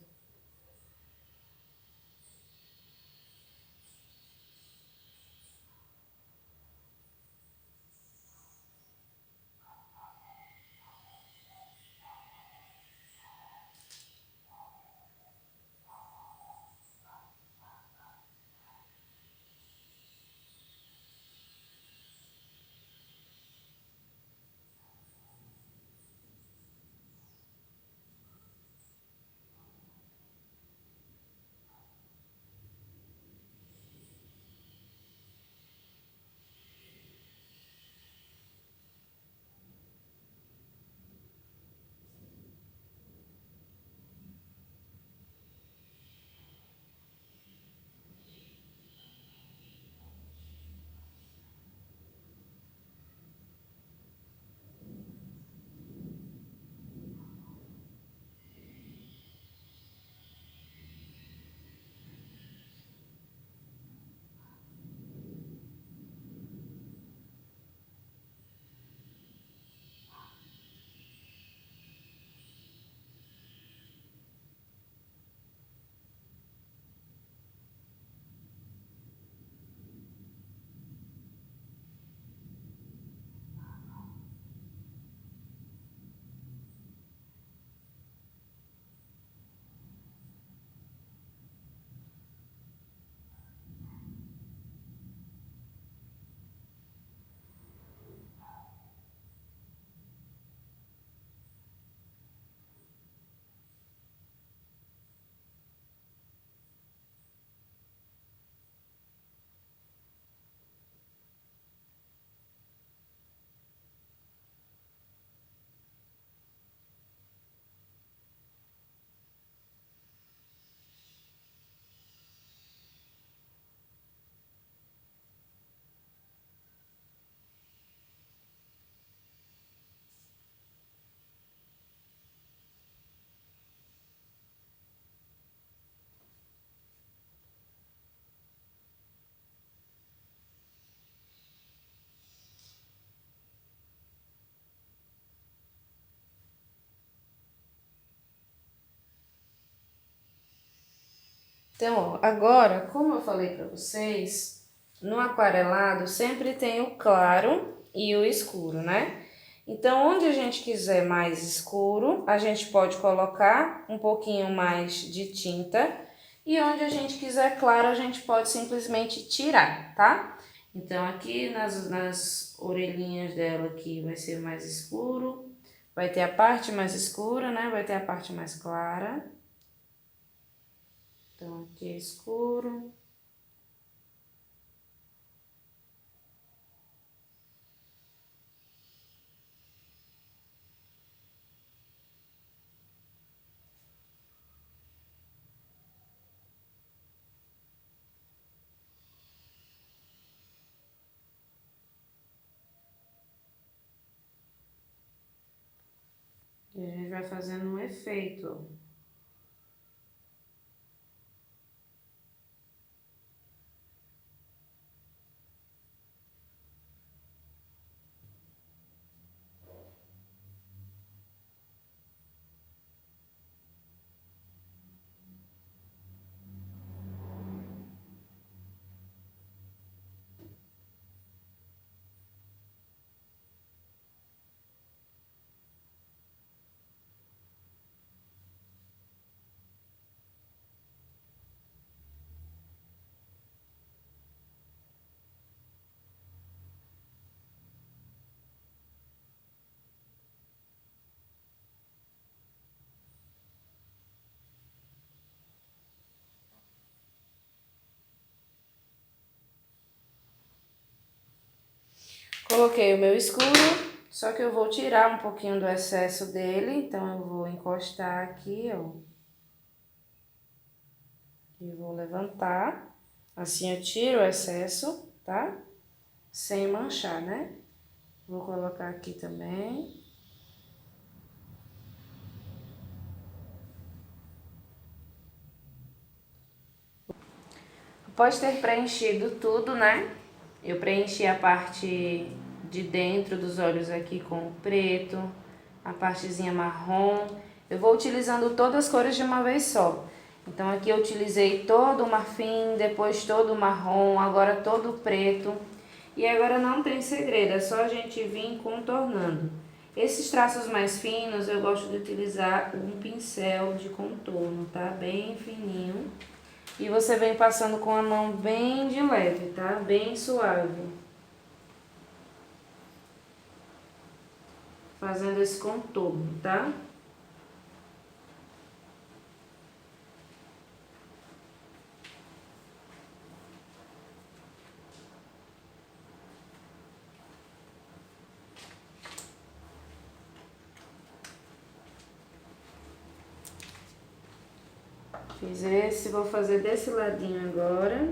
Então, ó, agora, como eu falei pra vocês, no aquarelado sempre tem o claro e o escuro, né? Então, onde a gente quiser mais escuro, a gente pode colocar um pouquinho mais de tinta. E onde a gente quiser claro, a gente pode simplesmente tirar, tá? Então, aqui nas orelhinhas dela aqui vai ser mais escuro. Vai ter a parte mais escura, né? Vai ter a parte mais clara. Então, aqui é escuro. E a gente vai fazendo um efeito, ó. Coloquei o meu escuro, só que eu vou tirar um pouquinho do excesso dele, então eu vou encostar aqui, ó. E vou levantar, assim eu tiro o excesso, tá? Sem manchar, né? Vou colocar aqui também. Após ter preenchido tudo, né? Eu preenchi a parte de dentro dos olhos aqui com preto, a partezinha marrom. Eu vou utilizando todas as cores de uma vez só. Então aqui eu utilizei todo o marfim, depois todo o marrom, agora todo o preto. E agora não tem segredo, é só a gente vir contornando. Esses traços mais finos eu gosto de utilizar um pincel de contorno, tá? Bem fininho. E você vem passando com a mão bem de leve, tá? Bem suave. Fazendo esse contorno, tá? Fiz esse, vou fazer desse ladinho agora.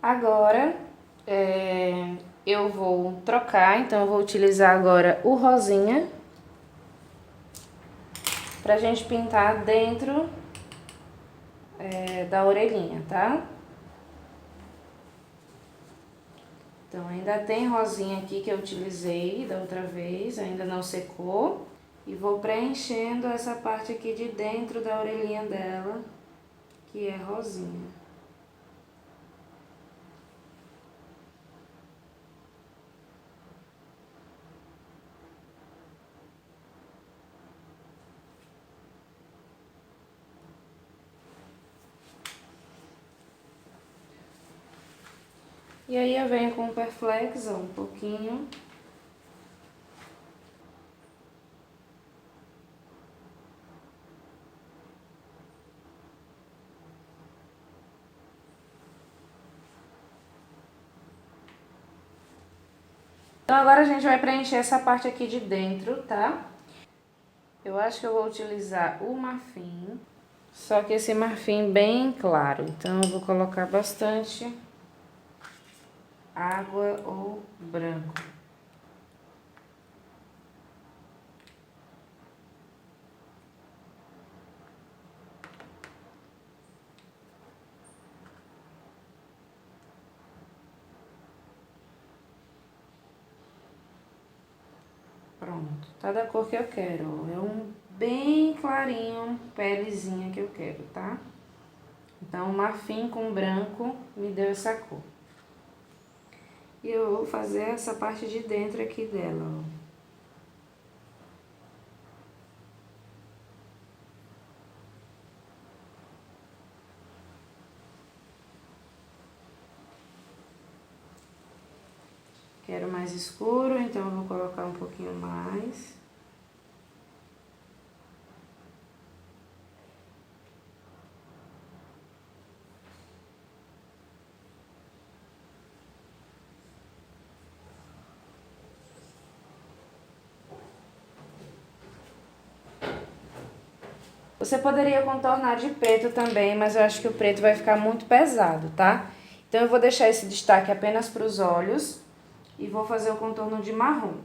Agora, eu vou trocar, então eu vou utilizar agora o rosinha. pra gente pintar dentro da orelhinha, tá? Então, ainda tem rosinha aqui que eu utilizei da outra vez, ainda não secou. E vou preenchendo essa parte aqui de dentro da orelhinha dela, que é rosinha. E aí eu venho com o Perflex, ó, um pouquinho. Então agora a gente vai preencher essa parte aqui de dentro, tá? Eu acho que eu vou utilizar o marfim, só que esse marfim bem claro. Então eu vou colocar bastante água ou branco. Pronto, tá da cor que eu quero, ó. É um bem clarinho, pelezinha que eu quero, tá? Então, marfim com branco me deu essa cor. E eu vou fazer essa parte de dentro aqui dela, ó. Quero mais escuro, então eu vou colocar um pouquinho mais. Você poderia contornar de preto também, mas eu acho que o preto vai ficar muito pesado, tá? Então eu vou deixar esse destaque apenas para os olhos e vou fazer o contorno de marrom.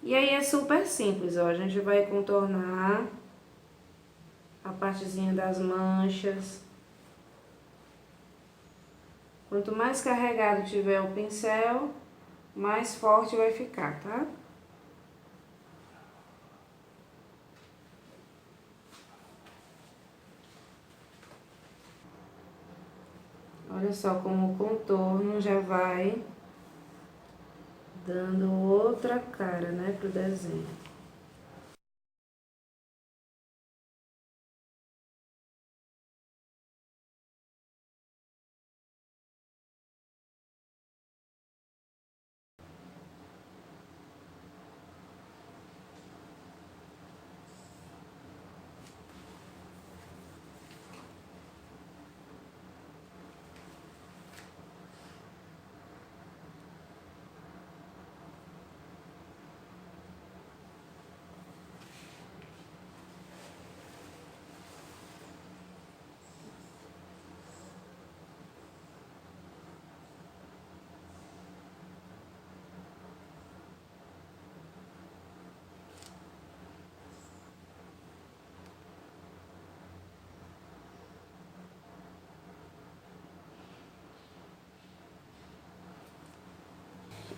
E aí é super simples, ó, a gente vai contornar a partezinha das manchas. Quanto mais carregado tiver o pincel, mais forte vai ficar, tá? Olha só como o contorno já vai dando outra cara, né, pro desenho.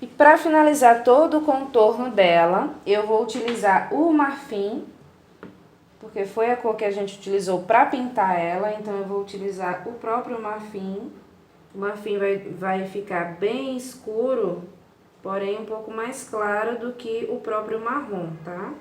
E para finalizar todo o contorno dela, eu vou utilizar o marfim, porque foi a cor que a gente utilizou para pintar ela, então eu vou utilizar o próprio marfim. O marfim vai ficar bem escuro, porém um pouco mais claro do que o próprio marrom, tá?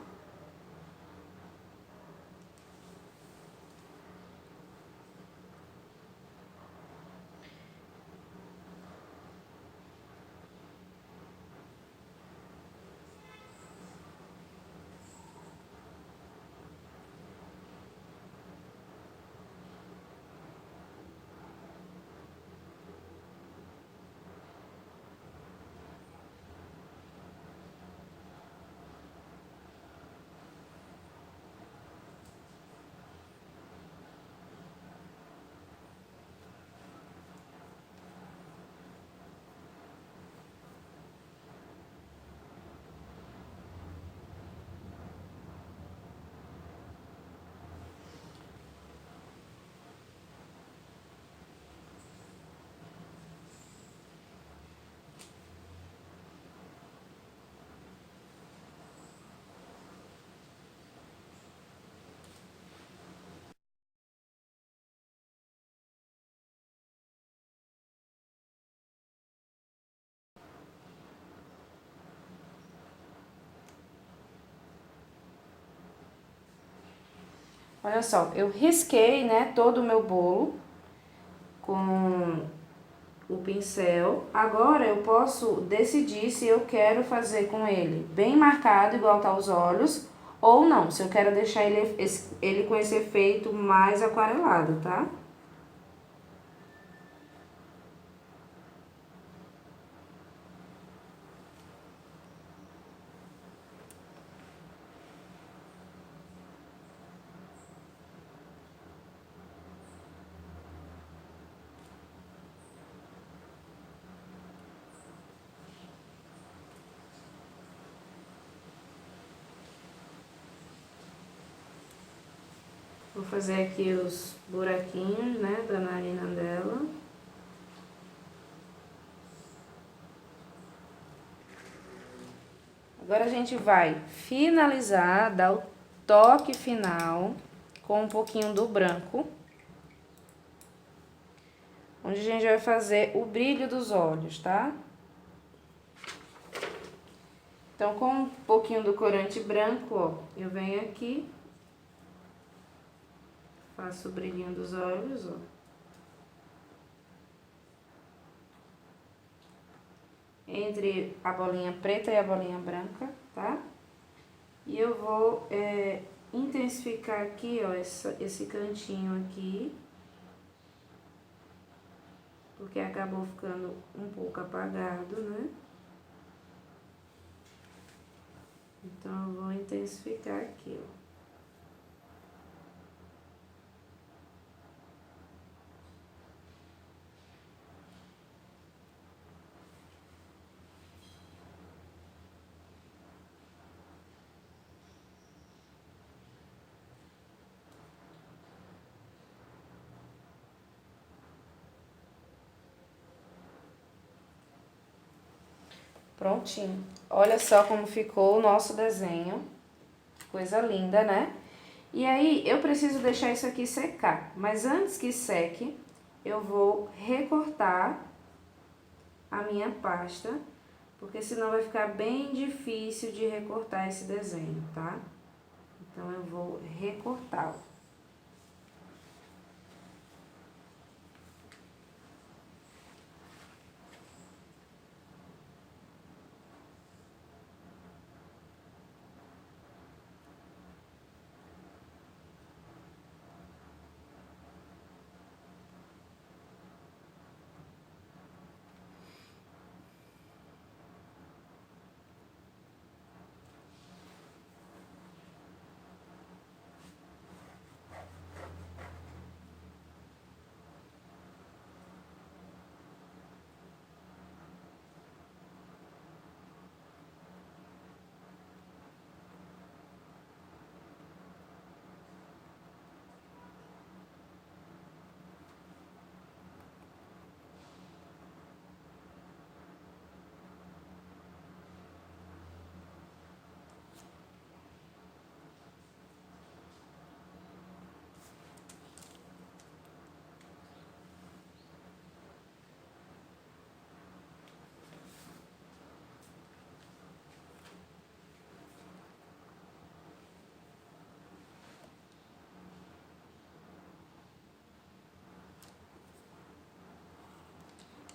Olha só, eu risquei, né, todo o meu bolo com o pincel. Agora eu posso decidir se eu quero fazer com ele bem marcado, igual tá os olhos, ou não, se eu quero deixar ele com esse efeito mais aquarelado, tá? Vou fazer aqui os buraquinhos, né, da narina dela. Agora a gente vai finalizar, dar o toque final com um pouquinho do branco. Onde a gente vai fazer o brilho dos olhos, tá? Então, com um pouquinho do corante branco, ó, eu venho aqui. Faço o brilhinho dos olhos, ó. Entre a bolinha preta e a bolinha branca, tá? E eu vou intensificar aqui, ó, esse cantinho aqui. Porque acabou ficando um pouco apagado, né? Então, eu vou intensificar aqui, ó. Prontinho. Olha só como ficou o nosso desenho. Coisa linda, né? E aí, eu preciso deixar isso aqui secar. Mas antes que seque, eu vou recortar a minha pasta. Porque senão vai ficar bem difícil de recortar esse desenho, tá? Então, eu vou recortá-lo.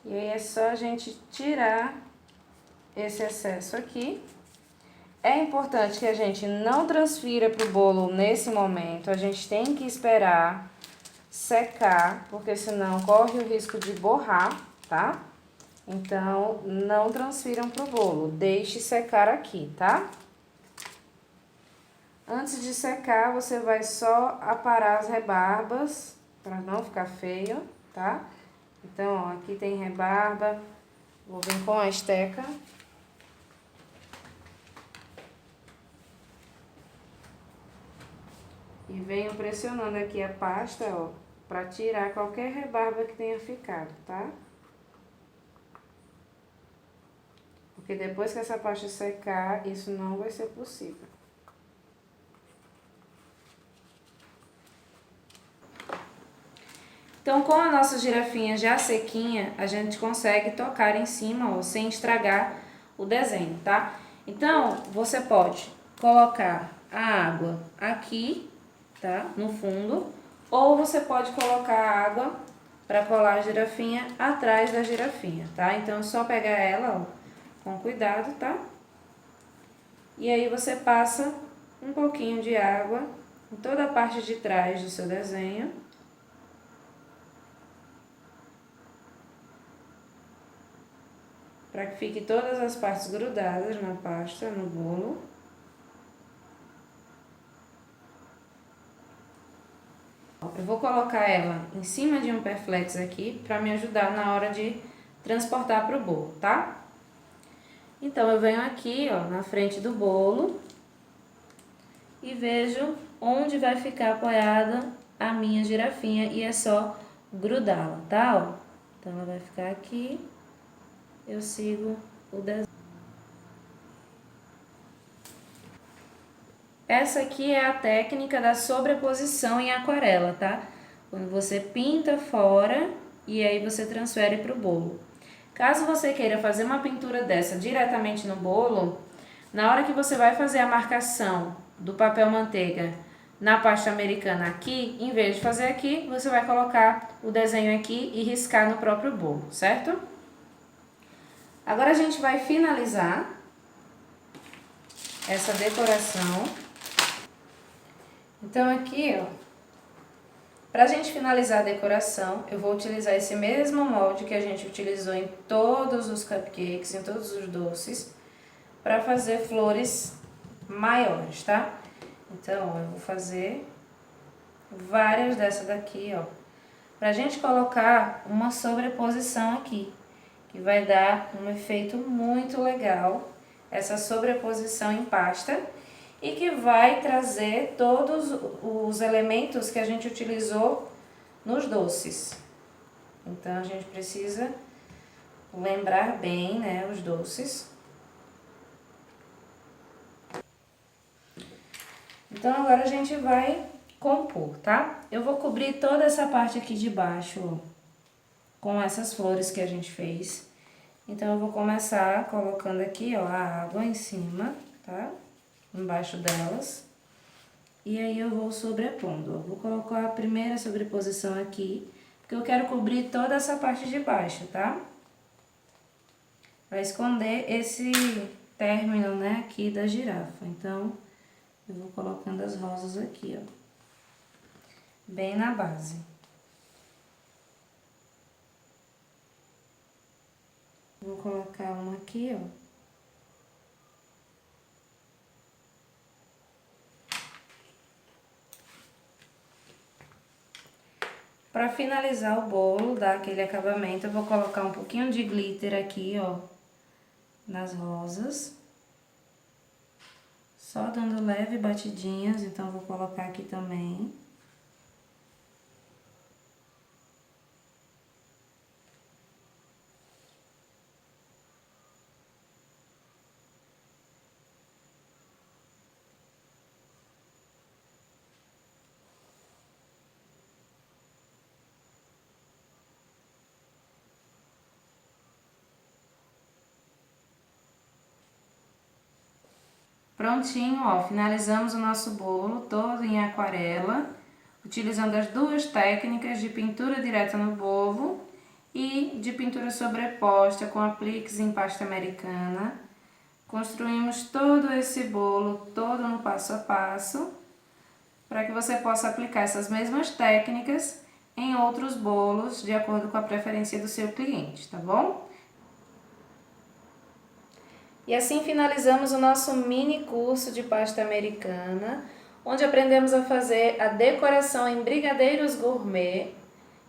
E aí é só a gente tirar esse excesso aqui. É importante que a gente não transfira pro bolo nesse momento, a gente tem que esperar secar, porque senão corre o risco de borrar, tá? Então, não transfiram pro bolo, deixe secar aqui, tá? Antes de secar, você vai só aparar as rebarbas, para não ficar feio, tá? Então, ó, aqui tem rebarba, vou vir com a esteca. E venho pressionando aqui a pasta, ó, pra tirar qualquer rebarba que tenha ficado, tá? Porque depois que essa pasta secar, isso não vai ser possível. Então, com a nossa girafinha já sequinha, a gente consegue tocar em cima, ó, sem estragar o desenho, tá? Então, você pode colocar a água aqui tá? No fundo. Ou você pode colocar água para colar a girafinha atrás da girafinha, tá? Então é só pegar ela, ó, com cuidado, tá? E aí você passa um pouquinho de água em toda a parte de trás do seu desenho. Para que fique todas as partes grudadas na pasta, no bolo. Eu vou colocar ela em cima de um Perflex aqui para me ajudar na hora de transportar para o bolo, tá? Então, eu venho aqui, ó, na frente do bolo e vejo onde vai ficar apoiada a minha girafinha e é só grudá-la, tá? Ó. Então, ela vai ficar aqui, eu sigo o desenho. Essa aqui é a técnica da sobreposição em aquarela, tá? Quando você pinta fora e aí você transfere para o bolo. Caso você queira fazer uma pintura dessa diretamente no bolo, na hora que você vai fazer a marcação do papel manteiga na pasta americana aqui, em vez de fazer aqui, você vai colocar o desenho aqui e riscar no próprio bolo, certo? Agora a gente vai finalizar essa decoração. Então aqui, ó, pra gente finalizar a decoração, eu vou utilizar esse mesmo molde que a gente utilizou em todos os cupcakes, em todos os doces, para fazer flores maiores, tá? Então, ó, eu vou fazer várias dessas daqui, ó, pra gente colocar uma sobreposição aqui, que vai dar um efeito muito legal, essa sobreposição em pasta, e que vai trazer todos os elementos que a gente utilizou nos doces. Então, a gente precisa lembrar bem, né, os doces. Então, agora a gente vai compor, tá? Eu vou cobrir toda essa parte aqui de baixo, ó, com essas flores que a gente fez. Então, eu vou começar colocando aqui, ó, a água em cima, tá? Embaixo delas. E aí eu vou sobrepondo, ó. Vou colocar a primeira sobreposição aqui, porque eu quero cobrir toda essa parte de baixo, tá? Vai esconder esse término, né, aqui da girafa. Então, eu vou colocando as rosas aqui, ó, bem na base. Vou colocar uma aqui, ó. Para finalizar o bolo, dar aquele acabamento, eu vou colocar um pouquinho de glitter aqui, ó, nas rosas. Só dando leve batidinhas, então eu vou colocar aqui também. Prontinho, ó, finalizamos o nosso bolo todo em aquarela, utilizando as duas técnicas de pintura direta no bolo e de pintura sobreposta com apliques em pasta americana. Construímos todo esse bolo, todo no passo a passo, para que você possa aplicar essas mesmas técnicas em outros bolos, de acordo com a preferência do seu cliente, tá bom? E assim finalizamos o nosso mini curso de pasta americana, onde aprendemos a fazer a decoração em brigadeiros gourmet,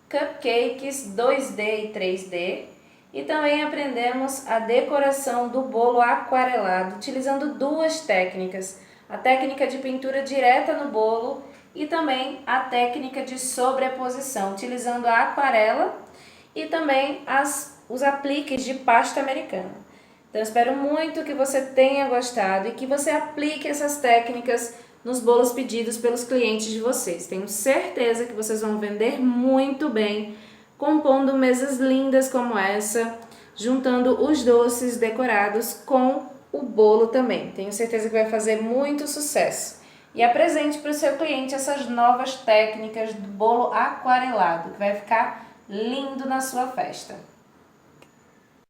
cupcakes 2D e 3D, e também aprendemos a decoração do bolo aquarelado, utilizando duas técnicas, a técnica de pintura direta no bolo e também a técnica de sobreposição, utilizando a aquarela e também os apliques de pasta americana. Então, eu espero muito que você tenha gostado e que você aplique essas técnicas nos bolos pedidos pelos clientes de vocês. Tenho certeza que vocês vão vender muito bem, compondo mesas lindas como essa, juntando os doces decorados com o bolo também. Tenho certeza que vai fazer muito sucesso. e apresente para o seu cliente essas novas técnicas do bolo aquarelado, que vai ficar lindo na sua festa.